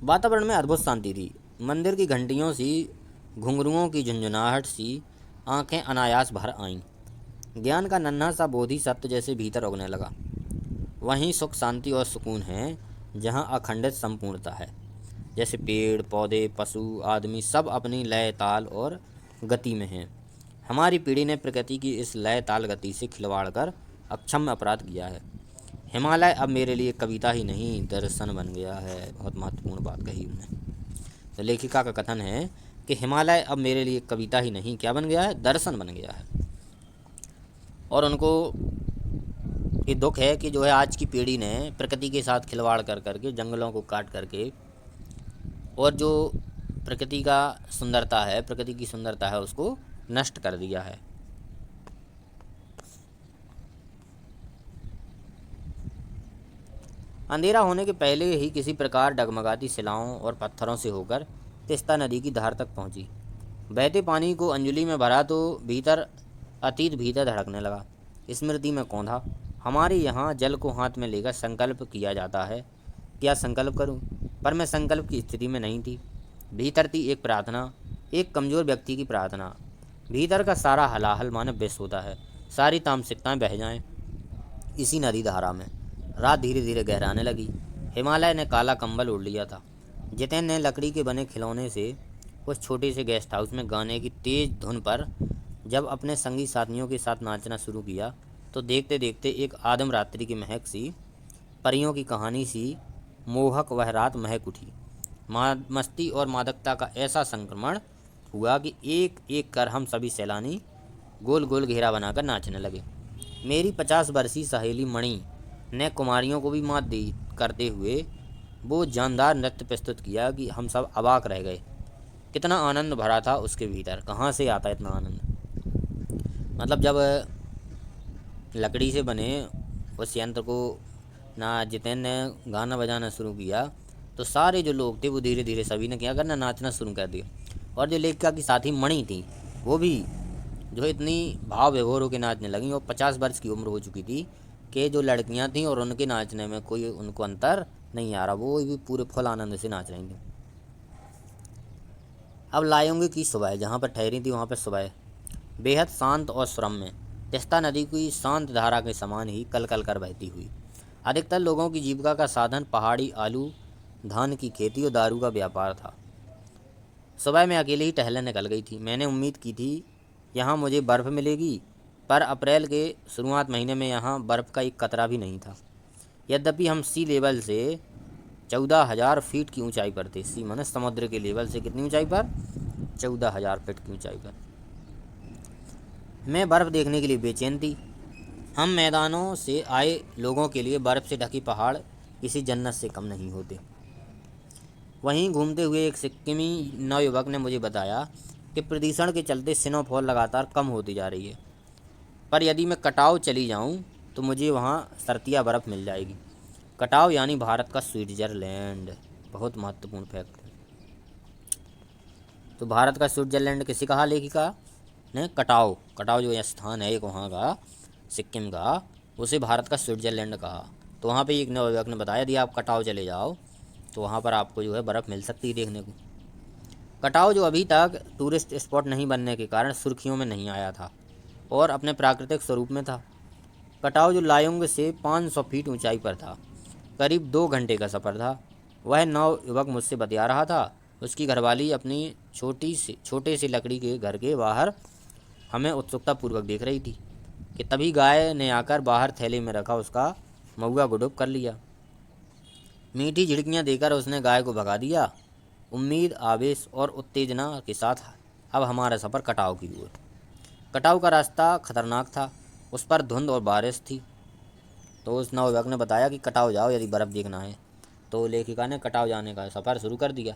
वातावरण में अद्भुत शांति थी। मंदिर की घंटियों सी, घुंघरुओं की झुंझुनाहट सी आंखें अनायास भर आईं। ज्ञान का नन्हा सा बोधि सत्व जैसे भीतर उगने लगा। वहीं सुख शांति और सुकून है जहाँ अखंडित संपूर्णता है। जैसे पेड़ पौधे पशु आदमी सब अपनी लय ताल और गति में हैं। हमारी पीढ़ी ने प्रकृति की इस लय ताल गति से खिलवाड़ कर अक्षम्य अपराध किया है। हिमालय अब मेरे लिए कविता ही नहीं दर्शन बन गया है। बहुत महत्वपूर्ण बात कही उन्होंने। तो लेखिका का कथन है कि हिमालय अब मेरे लिए कविता ही नहीं क्या बन गया है? दर्शन बन गया है। और उनको ये दुख है कि जो है आज की पीढ़ी ने प्रकृति के साथ खिलवाड़ कर करके, जंगलों को काट करके, और जो प्रकृति का सुंदरता है, प्रकृति की सुंदरता है, उसको नष्ट कर दिया है। अंधेरा होने के पहले ही किसी प्रकार डगमगाती शिलाओं और पत्थरों से होकर तिस्ता नदी की धार तक पहुंची। बहते पानी को अंजलि में भरा तो अतीत भीतर धड़कने लगा। स्मृति में कौंधा। हमारे यहाँ जल को हाथ में लेकर संकल्प किया जाता है। क्या संकल्प करूं? पर मैं संकल्प की स्थिति में नहीं थी। भीतर थी एक प्रार्थना, एक कमज़ोर व्यक्ति की प्रार्थना। भीतर का सारा हलाहल माने विष होता है, सारी तामसिकताएं बह जाएं इसी नदी धारा में। रात धीरे धीरे गहराने लगी। हिमालय ने काला कंबल ओढ़ लिया था। जितेन ने लकड़ी के बने खिलौने से उस छोटे से गेस्ट हाउस में गाने की तेज धुन पर जब अपने संगी साथियों के साथ नाचना शुरू किया तो देखते देखते एक आदम रात्रि की महक सी, परियों की कहानी सी मोहक वह रात महक उठी। मस्ती और मादकता का ऐसा संक्रमण हुआ कि एक एक कर हम सभी सैलानी गोल गोल घेरा बनाकर नाचने लगे। मेरी 50 वर्षीय सहेली मणि ने कुमारियों को भी मात दी करते हुए वो जानदार नृत्य प्रस्तुत किया कि हम सब अवाक रह गए। कितना आनंद भरा था उसके भीतर, कहाँ से आता इतना आनंद। मतलब जब लकड़ी से बने उस यंत्र को ना जितेन ने गाना बजाना शुरू किया तो सारे जो लोग थे वो धीरे धीरे सभी ने क्या करना, नाचना शुरू कर दिया। और जो लेखिका की साथी मणि थी वो भी जो इतनी भाव विभोर होकर नाचने लगी। और 50 वर्ष की उम्र हो चुकी थी कि जो लड़कियां थीं और उनके नाचने में कोई उनको अंतर नहीं आ रहा, वो भी पूरे फुल आनंद से नाच रही थी। अब लायोंगे की सुबह जहाँ पर ठहरी थी वहाँ पर सुबह बेहद शांत और सुरम्य, तिस्ता नदी की शांत धारा के समान ही कल कल कर बहती हुई। अधिकतर लोगों की जीविका का साधन पहाड़ी आलू, धान की खेती और दारू का व्यापार था। सुबह मैं अकेले ही टहलने निकल गई थी। मैंने उम्मीद की थी यहाँ मुझे बर्फ़ मिलेगी, पर अप्रैल के शुरुआत महीने में यहाँ बर्फ़ का एक कतरा भी नहीं था। यद्यपि हम सी लेवल से 14,000 फीट की ऊंचाई पर थे। सी माने समुद्र के लेवल से कितनी ऊंचाई पर? 14,000 फीट की ऊंचाई पर। मैं बर्फ़ देखने के लिए बेचैन थी। हम मैदानों से आए लोगों के लिए बर्फ़ से ढकी पहाड़ किसी जन्नत से कम नहीं होते। वहीं घूमते हुए एक सिक्किमी नवयुवक ने मुझे बताया कि प्रदूषण के चलते स्नोफॉल लगातार कम होती जा रही है, पर यदि मैं कटाव चली जाऊं तो मुझे वहां सर्तिया बर्फ़ मिल जाएगी। कटाव यानी भारत का स्विट्ज़रलैंड, बहुत महत्वपूर्ण फैक्ट है। तो भारत का स्विट्ज़रलैंड किसे कहा लेखिका ने? कटाव। कटाव जो स्थान है एक वहाँ का सिक्किम का, उसे भारत का स्विट्ज़रलैंड कहा। तो वहाँ पे एक नवयुवक ने बताया यदि आप कटाव चले जाओ तो वहाँ पर आपको जो है बर्फ़ मिल सकती है देखने को। कटाव जो अभी तक टूरिस्ट स्पॉट नहीं बनने के कारण सुर्खियों में नहीं आया था और अपने प्राकृतिक स्वरूप में था। कटाव जो लायोंग से 500 फीट ऊंचाई पर था। करीब 2 घंटे का सफ़र था। वह नवयुवक मुझसे बतिया रहा था। उसकी घरवाली अपनी छोटे से लकड़ी के घर के बाहर हमें उत्सुकतापूर्वक देख रही थी कि तभी गाय ने आकर बाहर थैले में रखा उसका महुआ गुडुप कर लिया। मीठी झिड़कियाँ देकर उसने गाय को भगा दिया। उम्मीद, आवेश और उत्तेजना के साथ अब हमारा सफ़र कटाव की ओर। कटाव का रास्ता खतरनाक था, उस पर धुंध और बारिश थी। तो उस नवयुवक ने बताया कि कटाव जाओ यदि बर्फ़ देखना है। तो लेखिका ने कटाव जाने का सफ़र शुरू कर दिया।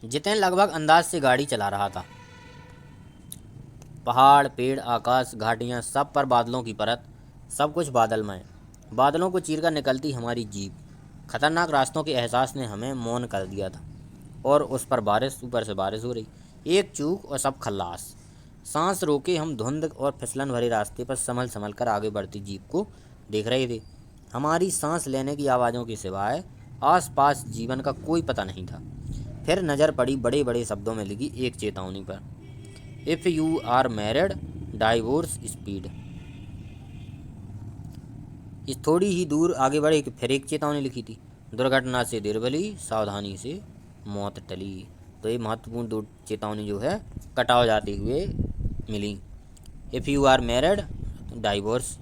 जितेन लगभग अंदाज से गाड़ी चला रहा था। पहाड़, पेड़, आकाश, घाटियाँ, सब पर बादलों की परत, सब कुछ बादलमय। बादलों को चीरकर निकलती हमारी जीप। खतरनाक रास्तों के एहसास ने हमें मौन कर दिया था और उस पर बारिश, ऊपर से बारिश हो रही। एक चूक और सब खल्लास। सांस रोके हम धुंध और फिसलन भरे रास्ते पर संभल कर आगे बढ़ती जीप को देख रहे थे। हमारी सांस लेने की आवाज़ों के सिवाय आसपास जीवन का कोई पता नहीं था। फिर नज़र पड़ी बड़े बड़े शब्दों में लिखी एक चेतावनी पर, if you are married, divorce speed. इस थोड़ी ही दूर आगे बढ़े कि फिर एक चेतावनी लिखी थी, दुर्घटना से देर भली, सावधानी से मौत टली। तो ये महत्वपूर्ण दो चेतावनी जो है कटाव जाते हुए मिली। If you are married, divorce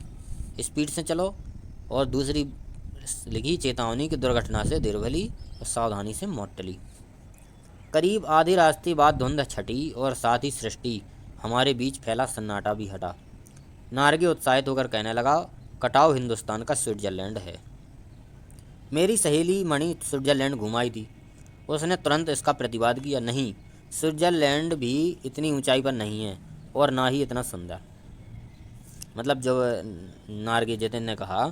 speed से चलो, और दूसरी लिखी चेतावनी कि दुर्घटना से देर भली और सावधानी से मौत टली। करीब आधे रास्ते बाद धुंध छटी और साथ ही सृष्टि हमारे बीच फैला सन्नाटा भी हटा। नार्गे उत्साहित होकर कहने लगा, कटाव हिंदुस्तान का स्विट्ज़रलैंड है। मेरी सहेली मणि स्विट्ज़रलैंड घुमाई थी। उसने तुरंत इसका प्रतिवाद किया, नहीं, स्विट्ज़रलैंड भी इतनी ऊंचाई पर नहीं है और ना ही इतना सुंदर। मतलब जो नारगी जतिन ने कहा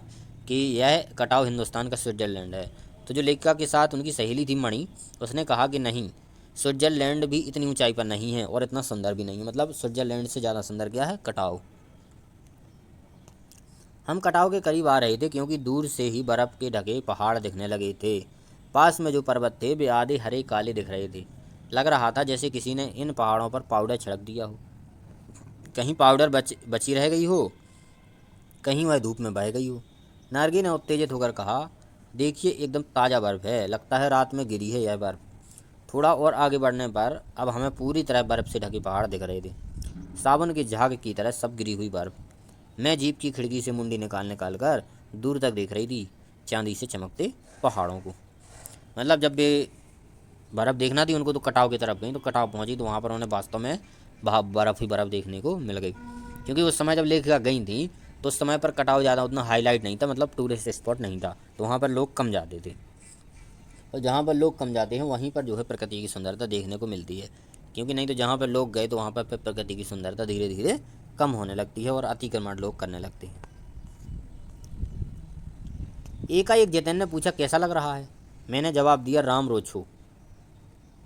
कि यह कटाव हिंदुस्तान का स्विट्ज़रलैंड है, तो जो लेखिका के साथ उनकी सहेली थी मणि, उसने कहा कि नहीं, स्विट्ज़रलैंड भी इतनी ऊंचाई पर नहीं है और इतना सुंदर भी नहीं है। मतलब स्विट्ज़रलैंड से ज़्यादा सुंदर क्या है? कटाव। हम कटाव के करीब आ रहे थे क्योंकि दूर से ही बर्फ़ के ढके पहाड़ दिखने लगे थे। पास में जो पर्वत थे वे आधे हरे काले दिख रहे थे। लग रहा था जैसे किसी ने इन पहाड़ों पर पाउडर छिड़क दिया हो। कहीं पाउडर बची रह गई हो, कहीं वह धूप में बह गई हो। नार्गी ने उत्तेजित होकर कहा, देखिए एकदम ताज़ा बर्फ़ है, लगता है रात में गिरी है यह बर्फ़। थोड़ा और आगे बढ़ने पर अब हमें पूरी तरह बर्फ़ से ढके पहाड़ दिख रहे थे, सावन के झाग की तरह सब गिरी हुई बर्फ़। मैं जीप की खिड़की से मुंडी निकाल निकाल कर दूर तक देख रही थी चांदी से चमकते पहाड़ों को। मतलब जब वे बर्फ़ देखना थी उनको तो कटाव की तरफ गई, तो कटाव पहुंची तो वहाँ पर उन्हें वास्तव में बर्फ़ ही बर्फ़ देखने को मिल गई। क्योंकि उस समय जब लेखिका गई थी तो उस समय पर कटाव ज़्यादा उतना हाईलाइट नहीं था, मतलब टूरिस्ट स्पॉट नहीं था, तो वहाँ पर लोग कम जाते थे। और जहाँ पर लोग कम जाते हैं वहीं पर जो है प्रकृति की सुंदरता देखने को मिलती है। क्योंकि नहीं तो जहाँ पर लोग गए तो वहाँ पर प्रकृति की सुंदरता धीरे धीरे कम होने लगती है और अतिक्रमण लोग करने लगते हैं। एकाएक जितेन ने पूछा, कैसा लग रहा है? मैंने जवाब दिया, राम रोछो।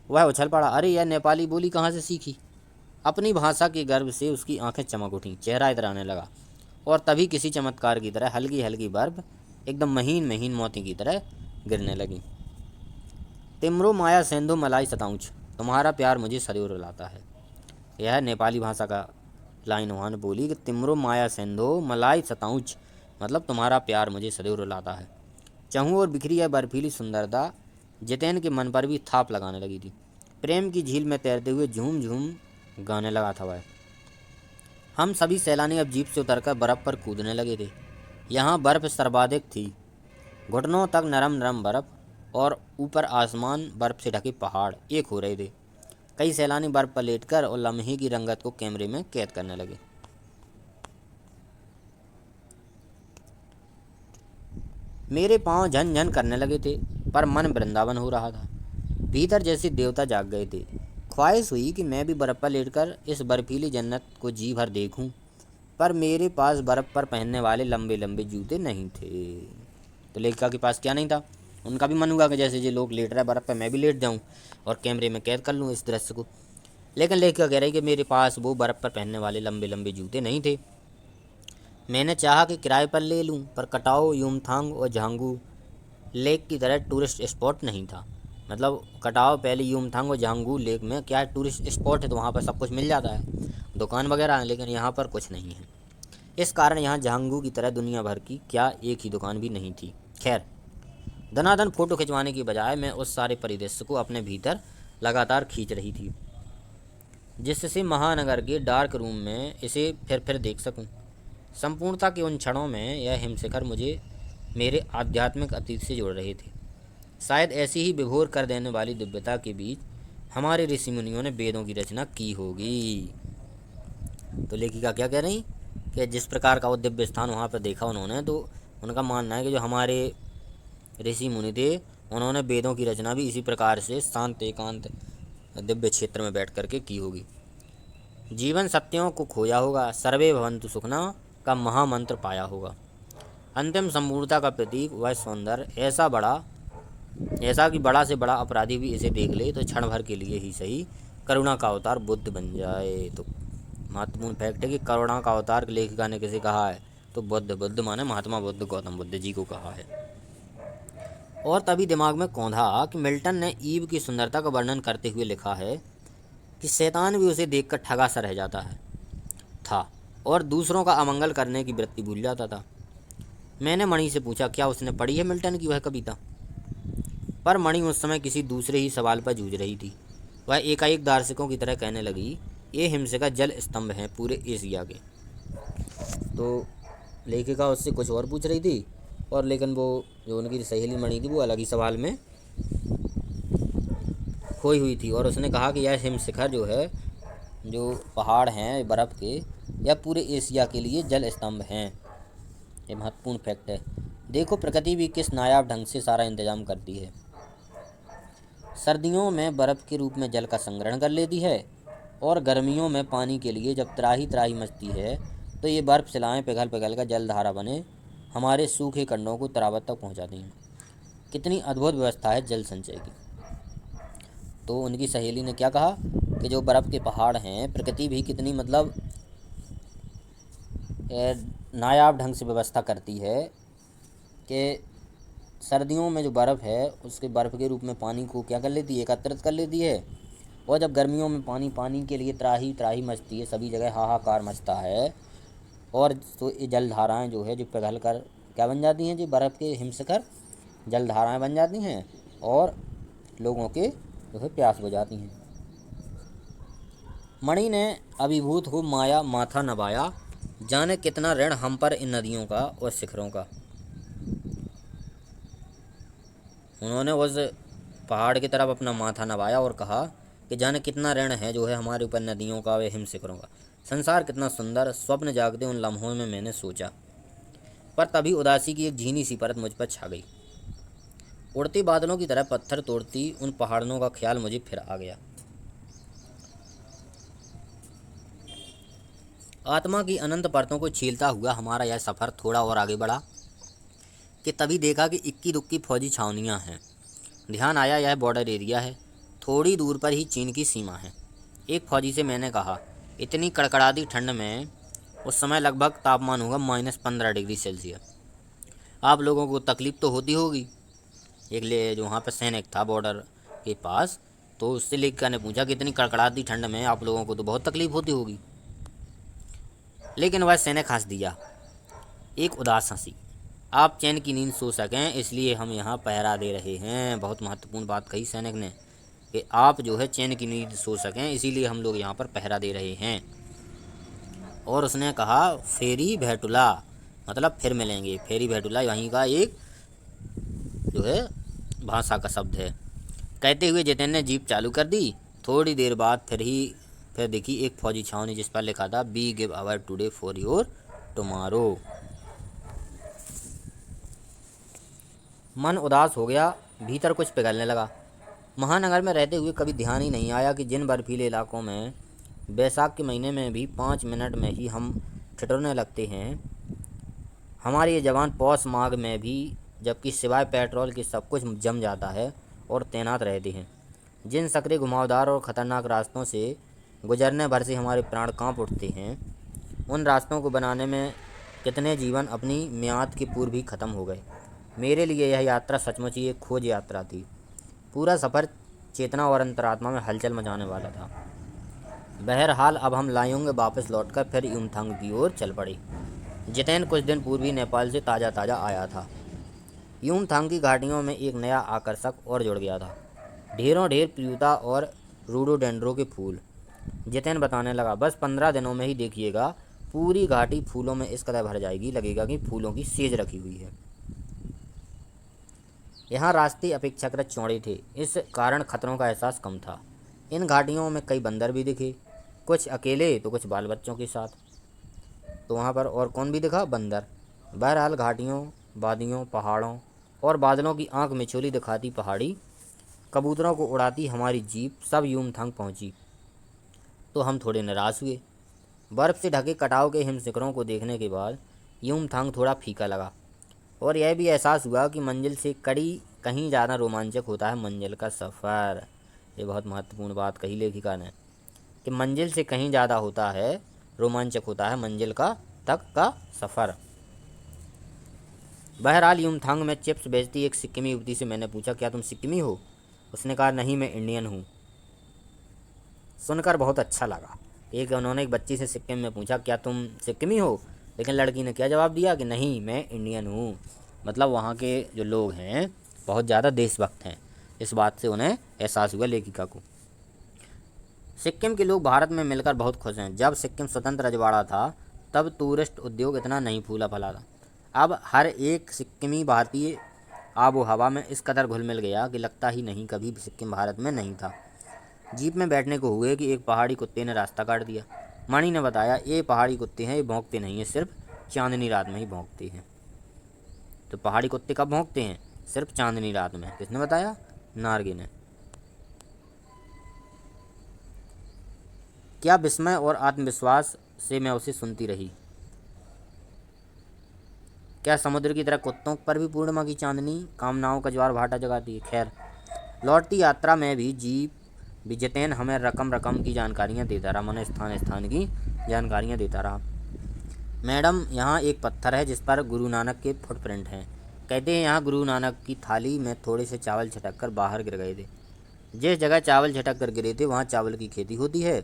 वह उछल पड़ा, अरे यह नेपाली बोली कहाँ से सीखी? अपनी भाषा के गर्व से उसकी आंखें चमक उठीं, चेहरा इतराने लगा, और तभी किसी चमत्कार की तरह हल्की हल्की बर्फ एकदम महीन महीन मोती की तरह गिरने लगी। तिमरो माया सेंधो मलाई सताऊच, तुम्हारा प्यार मुझे सदैव रुलाता है। यह नेपाली भाषा का लाइन वहाँ ने बोली कि तिमरो माया सेंधो मलाई सताऊच, मतलब तुम्हारा प्यार मुझे सदैव रुलाता है। चहूँ और बिखरी यह बर्फीली सुंदरता जितेन के मन पर भी थाप लगाने लगी थी। प्रेम की झील में तैरते हुए झूम झूम गाने लगा था वह। हम सभी सैलानी अब जीप से उतरकर बर्फ़ पर कूदने लगे थे। यहाँ बर्फ़ सर्वाधिक थी, घुटनों तक नरम नरम बर्फ़, और ऊपर आसमान बर्फ़ से ढके पहाड़ एक हो रहे थे। कई सैलानी बर्फ़ पर लेटकर और लम्हे की रंगत को कैमरे में कैद करने लगे। मेरे पाँव झन झन करने लगे थे, पर मन वृंदावन हो रहा था। भीतर जैसे देवता जाग गए थे। ख्वाहिश हुई कि मैं भी बर्फ़ पर लेटकर इस बर्फीली जन्नत को जी भर देखूं, पर मेरे पास बर्फ़ पर पहनने वाले लंबे लंबे जूते नहीं थे। तो लेखिका के पास क्या नहीं था? उनका भी मन हुआ कि जैसे ये लोग लेट रहे बर्फ़ पर मैं भी लेट जाऊं और कैमरे में कैद कर लूं इस दृश्य को। लेकिन लेखिका कह रही कि मेरे पास वो बर्फ़ पर पहनने वाले लंबे लंबे जूते नहीं थे। मैंने चाहा कि किराए पर ले लूं, पर कटाओ, युमथांग और झांगू लेक की तरह टूरिस्ट स्पॉट नहीं था। मतलब कटाव पहले युमथांग और झांगू लेक में क्या है, टूरिस्ट स्पॉट है, तो वहाँ पर सब कुछ मिल जाता है, दुकान वगैरह है, लेकिन यहाँ पर कुछ नहीं है। इस कारण यहाँ झांगू की तरह दुनिया भर की क्या एक ही दुकान भी नहीं थी। खैर, धनाधन फोटो खिंचवाने की बजाय मैं उस सारे परिदृश्य को अपने भीतर लगातार खींच रही थी, जिससे महानगर के डार्क रूम में इसे फिर देख सकूं। संपूर्णता के उन क्षणों में यह हिमशिखर मुझे मेरे आध्यात्मिक अतीत से जोड़ रहे थे। शायद ऐसी ही विभोर कर देने वाली दिव्यता के बीच हमारे ऋषि मुनियों ने वेदों की रचना की होगी। तो लेखिका क्या कह रही कि जिस प्रकार का वो दिव्य स्थान वहाँ पर देखा उन्होंने, तो उनका मानना है कि जो हमारे ऋषि मुनि थे उन्होंने वेदों की रचना भी इसी प्रकार से शांत एकांत दिव्य क्षेत्र में बैठ करके की होगी। जीवन सत्यों को खोया होगा, सर्वे भवन्तु सुखना का महामंत्र पाया होगा। अंतिम संपूर्णता का प्रतीक वह सौंदर्य ऐसा कि बड़ा से बड़ा अपराधी भी इसे देख ले तो क्षण भर के लिए ही सही करुणा का अवतार बुद्ध बन जाए। तो महत्वपूर्ण फैक्ट है कि करुणा का अवतार लेखिका ने किसे कहा है? तो बुद्ध माने महात्मा बुद्ध, गौतम बुद्ध जी को कहा है। और तभी दिमाग में कौंधा कि मिल्टन ने ईव की सुंदरता का वर्णन करते हुए लिखा है कि शैतान भी उसे देखकर ठगा सा रह जाता था और दूसरों का अमंगल करने की वृत्ति भूल जाता था। मैंने मणि से पूछा, क्या उसने पढ़ी है मिल्टन की वह कविता? पर मणि उस समय किसी दूसरे ही सवाल पर जूझ रही थी। वह एकाएक दार्शनिकों की तरह कहने लगी, ये हिमशिखर जल स्तंभ हैं पूरे एशिया के। तो लेखिका उससे कुछ और पूछ रही थी, और लेकिन वो जो उनकी सहेली मणि थी वो अलग ही सवाल में खोई हुई थी, और उसने कहा कि यह हिमशिखर जो है, जो पहाड़ हैं बर्फ़ के, यह पूरे एशिया के लिए जल स्तंभ हैं। ये महत्वपूर्ण फैक्ट है। देखो प्रकृति भी किस नायाब ढंग से सारा इंतजाम करती है। सर्दियों में बर्फ़ के रूप में जल का संग्रहण कर लेती है, और गर्मियों में पानी के लिए जब त्राही त्राही मचती है तो ये बर्फ़ शिलाएँ पिघल पिघल कर जलधारा बने हमारे सूखे कंडों को तरावत तक पहुंचाती हैं। कितनी अद्भुत व्यवस्था है जल संचय की। तो उनकी सहेली ने क्या कहा कि जो बर्फ़ के पहाड़ हैं, प्रकृति भी कितनी मतलब नायाब ढंग से व्यवस्था करती है कि सर्दियों में जो बर्फ़ है उसके बर्फ़ के रूप में पानी को क्या कर लेती है, एकत्रित कर लेती है। और जब गर्मियों में पानी पानी के लिए त्राही त्राही मचती है, सभी जगह हाहाकार मचता है, और तो ये जलधाराएँ जो है जो पिघल कर क्या बन जाती हैं, जो बर्फ़ के हिमशिखर जलधाराएँ बन जाती हैं और लोगों के जो है प्यास बुझाती हैं। मणि ने अभिभूत हो माया माथा नवाया, जाने कितना ऋण हम पर इन नदियों का और शिखरों का। उन्होंने उस पहाड़ की तरफ अपना माथा नवाया और कहा कि जाने कितना ऋण है जो है हमारे ऊपर नदियों का व हिम शिखरों का। संसार कितना सुंदर, स्वप्न जागते उन लम्हों में मैंने सोचा। पर तभी उदासी की एक झीनी सी परत मुझ पर छा गई। उड़ते बादलों की तरह पत्थर तोड़ती उन पहाड़ों का ख्याल मुझे फिर आ गया। आत्मा की अनंत परतों को छीलता हुआ हमारा यह सफ़र थोड़ा और आगे बढ़ा कि तभी देखा कि इक्की दुक्की फौजी छावनियाँ हैं। ध्यान आया यह बॉर्डर एरिया है, थोड़ी दूर पर ही चीन की सीमा है। एक फौजी से मैंने कहा, इतनी कड़कड़ाती ठंड में, उस समय लगभग तापमान होगा -15 डिग्री सेल्सियस, आप लोगों को तकलीफ़ तो होती होगी। एक ले जो वहाँ पर सैनिक था बॉर्डर के पास, तो उससे लेकर ने पूछा कि इतनी कड़कड़ाती ठंड में आप लोगों को तो बहुत तकलीफ़ होती होगी। लेकिन वह सैनिक हंस दिया, एक उदास हंसी। आप चैन की नींद सो सकें इसलिए हम यहाँ पहरा दे रहे हैं। बहुत महत्वपूर्ण बात कही सैनिक ने कि आप जो है चैन की नींद सो सकें इसीलिए हम लोग यहाँ पर पहरा दे रहे हैं। और उसने कहा फेरी भेटुला, मतलब फिर मिलेंगे। फेरी भेटुला वहीं का एक जो है भाषा का शब्द है। कहते हुए जितेन ने जीप चालू कर दी। थोड़ी देर बाद फिर देखी एक फौजी छावनी जिस पर लिखा था we give our today for your tomorrow. मन उदास हो गया, भीतर कुछ पिघलने लगा। महानगर में रहते हुए कभी ध्यान ही नहीं आया कि जिन बर्फीले इलाकों में बैसाख के महीने में भी 5 मिनट में ही हम ठिठुरने लगते हैं, हमारे ये जवान पौष माघ में भी, जबकि सिवाय पेट्रोल के सब कुछ जम जाता है और तैनात रहते हैं। जिन सकरे घुमावदार और ख़तरनाक रास्तों से गुजरने भर से हमारे प्राण कांप उठते हैं, उन रास्तों को बनाने में कितने जीवन अपनी मियाद के पूर्व ही ख़त्म हो गए। मेरे लिए यह यात्रा सचमुच ही एक खोज यात्रा थी। पूरा सफ़र चेतना और अंतरात्मा में हलचल मचाने वाला था। बहरहाल अब हम लायोंगे वापस लौटकर फिर युमथांग की ओर चल पड़े। जितेन कुछ दिन पूर्व ही नेपाल से ताज़ा ताज़ा आया था। युमथांग की घाटियों में एक नया आकर्षक और जुड़ गया था, ढेरों ढेर प्यूता और रूडोडेंड्रो के फूल। जितेन बताने लगा, बस 15 दिनों में ही देखिएगा पूरी घाटी फूलों में इस कदर भर जाएगी, लगेगा कि फूलों की सेज रखी हुई है। यहाँ रास्ते अपेक्षाकृत चौड़े थे, इस कारण खतरों का एहसास कम था। इन घाटियों में कई बंदर भी दिखे, कुछ अकेले तो कुछ बाल बच्चों के साथ। तो वहाँ पर और कौन भी दिखा? बंदर। बहरहाल घाटियों, वादियों, पहाड़ों और बादलों की आंख मिचोली दिखाती पहाड़ी कबूतरों को उड़ाती हमारी जीप सब युमथांग पहुँची तो हम थोड़े निराश हुए। बर्फ़ से ढके कटाव के हिम शिखरों को देखने के बाद युमथांग थोड़ा फीका लगा, और यह भी एहसास हुआ कि मंजिल से कड़ी कहीं ज़्यादा रोमांचक होता है मंजिल का सफ़र। ये बहुत महत्वपूर्ण बात कही लेखिका ने कि मंजिल से कहीं ज़्यादा होता है, रोमांचक होता है मंजिल का तक का सफ़र। बहरहाल युमथांग में चिप्स बेचती एक सिक्किमी युवती से मैंने पूछा, क्या तुम सिक्किमी हो? उसने कहा, नहीं, मैं इंडियन हूँ। सुनकर बहुत अच्छा लगा। उन्होंने एक बच्ची से सिक्किम में पूछा, क्या तुम सिक्किमी हो? लेकिन लड़की ने क्या जवाब दिया कि नहीं, मैं इंडियन हूँ। मतलब वहाँ के जो लोग हैं बहुत ज़्यादा देशभक्त हैं। इस बात से उन्हें एहसास हुआ लेखिका को। सिक्किम के लोग भारत में मिलकर बहुत खुश हैं। जब सिक्किम स्वतंत्र रजवाड़ा था तब टूरिस्ट उद्योग इतना नहीं फूला फला था। अब हर एक सिक्किमी भारतीय आबो हवा में इस कदर घुल मिल गया कि लगता ही नहीं कभी सिक्किम भारत में नहीं था। जीप में बैठने को हुए कि एक पहाड़ी कुत्ते ने रास्ता काट दिया। मणि ने बताया, ये पहाड़ी कुत्ते हैं, ये भौंकते नहीं हैं, सिर्फ चांदनी रात में ही भौंकते हैं। तो पहाड़ी कुत्ते कब भौंकते हैं? सिर्फ चांदनी रात में। किसने बताया? नार्गे ने। क्या विस्मय और आत्मविश्वास से मैं उसे सुनती रही। क्या समुद्र की तरह कुत्तों पर भी पूर्णिमा की चांदनी कामनाओं का ज्वार भाटा जगाती है? खैर, लौटती यात्रा में भी जीप विजेतैन हमें रकम रकम की जानकारियाँ देता रहा, माने स्थान स्थान की जानकारियाँ देता रहा। मैडम, यहाँ एक पत्थर है जिस पर गुरु नानक के फुटप्रिंट हैं। कहते हैं यहाँ गुरु नानक की थाली में थोड़े से चावल छिटक कर बाहर गिर गए थे। जिस जगह चावल छिटक कर गिरे थे वहाँ चावल की खेती होती है।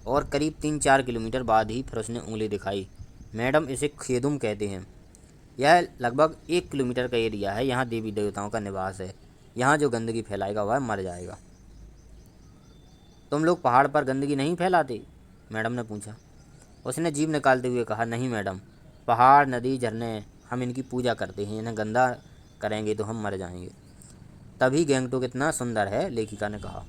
और करीब 3-4 किलोमीटर बाद ही फिर उसने उंगली दिखाई। मैडम, इसे खेदुम कहते हैं। यह लगभग 1 किलोमीटर का एरिया है। यहाँ देवी देवताओं का निवास है। यहाँ जो गंदगी फैलाएगा वह मर जाएगा। तुम लोग पहाड़ पर गंदगी नहीं फैलाते? मैडम ने पूछा। उसने जीभ निकालते हुए कहा, नहीं मैडम, पहाड़, नदी, झरने, हम इनकी पूजा करते हैं। इन्हें गंदा करेंगे तो हम मर जाएंगे। तभी गैंगटोक इतना सुंदर है, लेखिका ने कहा।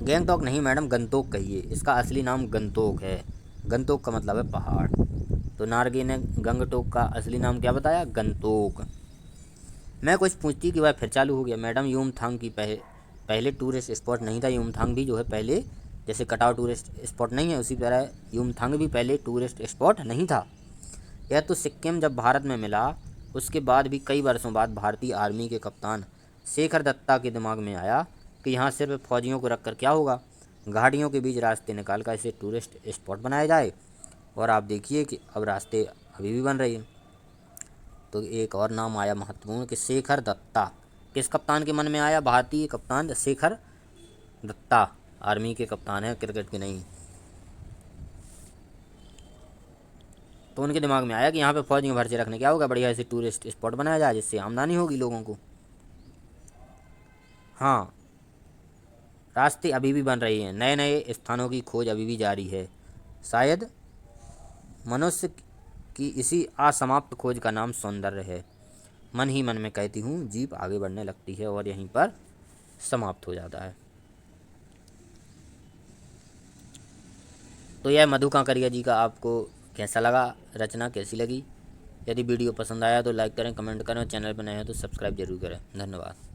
गैंगटॉक नहीं मैडम, गंतोक कहिए। इसका असली नाम गंतोक है। गंतोक का मतलब है पहाड़। तो नारगे ने गंगटोक का असली नाम क्या बताया? गंतोक। मैं कुछ पूछती कि वह फिर चालू हो गया। मैडम, युमथांग की पहले टूरिस्ट स्पॉट नहीं था। युमथांग भी जो है पहले, जैसे कटाव टूरिस्ट स्पॉट नहीं है, उसी तरह युमथांग भी पहले टूरिस्ट स्पॉट नहीं था। यह तो सिक्किम जब भारत में मिला उसके बाद भी कई वर्षों बाद भारतीय आर्मी के कप्तान शेखर दत्ता के दिमाग में आया कि यहाँ सिर्फ फौजियों को रखकर क्या होगा, घाटियों के बीच रास्ते निकाल कर इसे टूरिस्ट स्पॉट बनाया जाए। और आप देखिए कि अब रास्ते अभी भी बन रही हैं। तो एक और नाम आया महत्वपूर्ण कि शेखर दत्ता। किस कप्तान के मन में आया? भारतीय कप्तान शेखर दत्ता, आर्मी के कप्तान हैं, क्रिकेट के नहीं। तो उनके दिमाग में आया कि यहाँ पे फौजियों भर से रखने क्या होगा, बढ़िया ऐसे टूरिस्ट स्पॉट बनाया जाए जिससे आमदनी होगी लोगों को। हाँ, रास्ते अभी भी बन रहे हैं, नए नए स्थानों की खोज अभी भी जारी है। शायद मनुष्य की इसी असमाप्त खोज का नाम सौंदर्य है। मन ही मन में कहती हूँ, जीप आगे बढ़ने लगती है और यहीं पर समाप्त हो जाता है। तो यह मधु कांकरिया जी का आपको कैसा लगा, रचना कैसी लगी? यदि वीडियो पसंद आया तो लाइक करें, कमेंट करें और चैनल पर नए हैं तो सब्सक्राइब जरूर करें। धन्यवाद।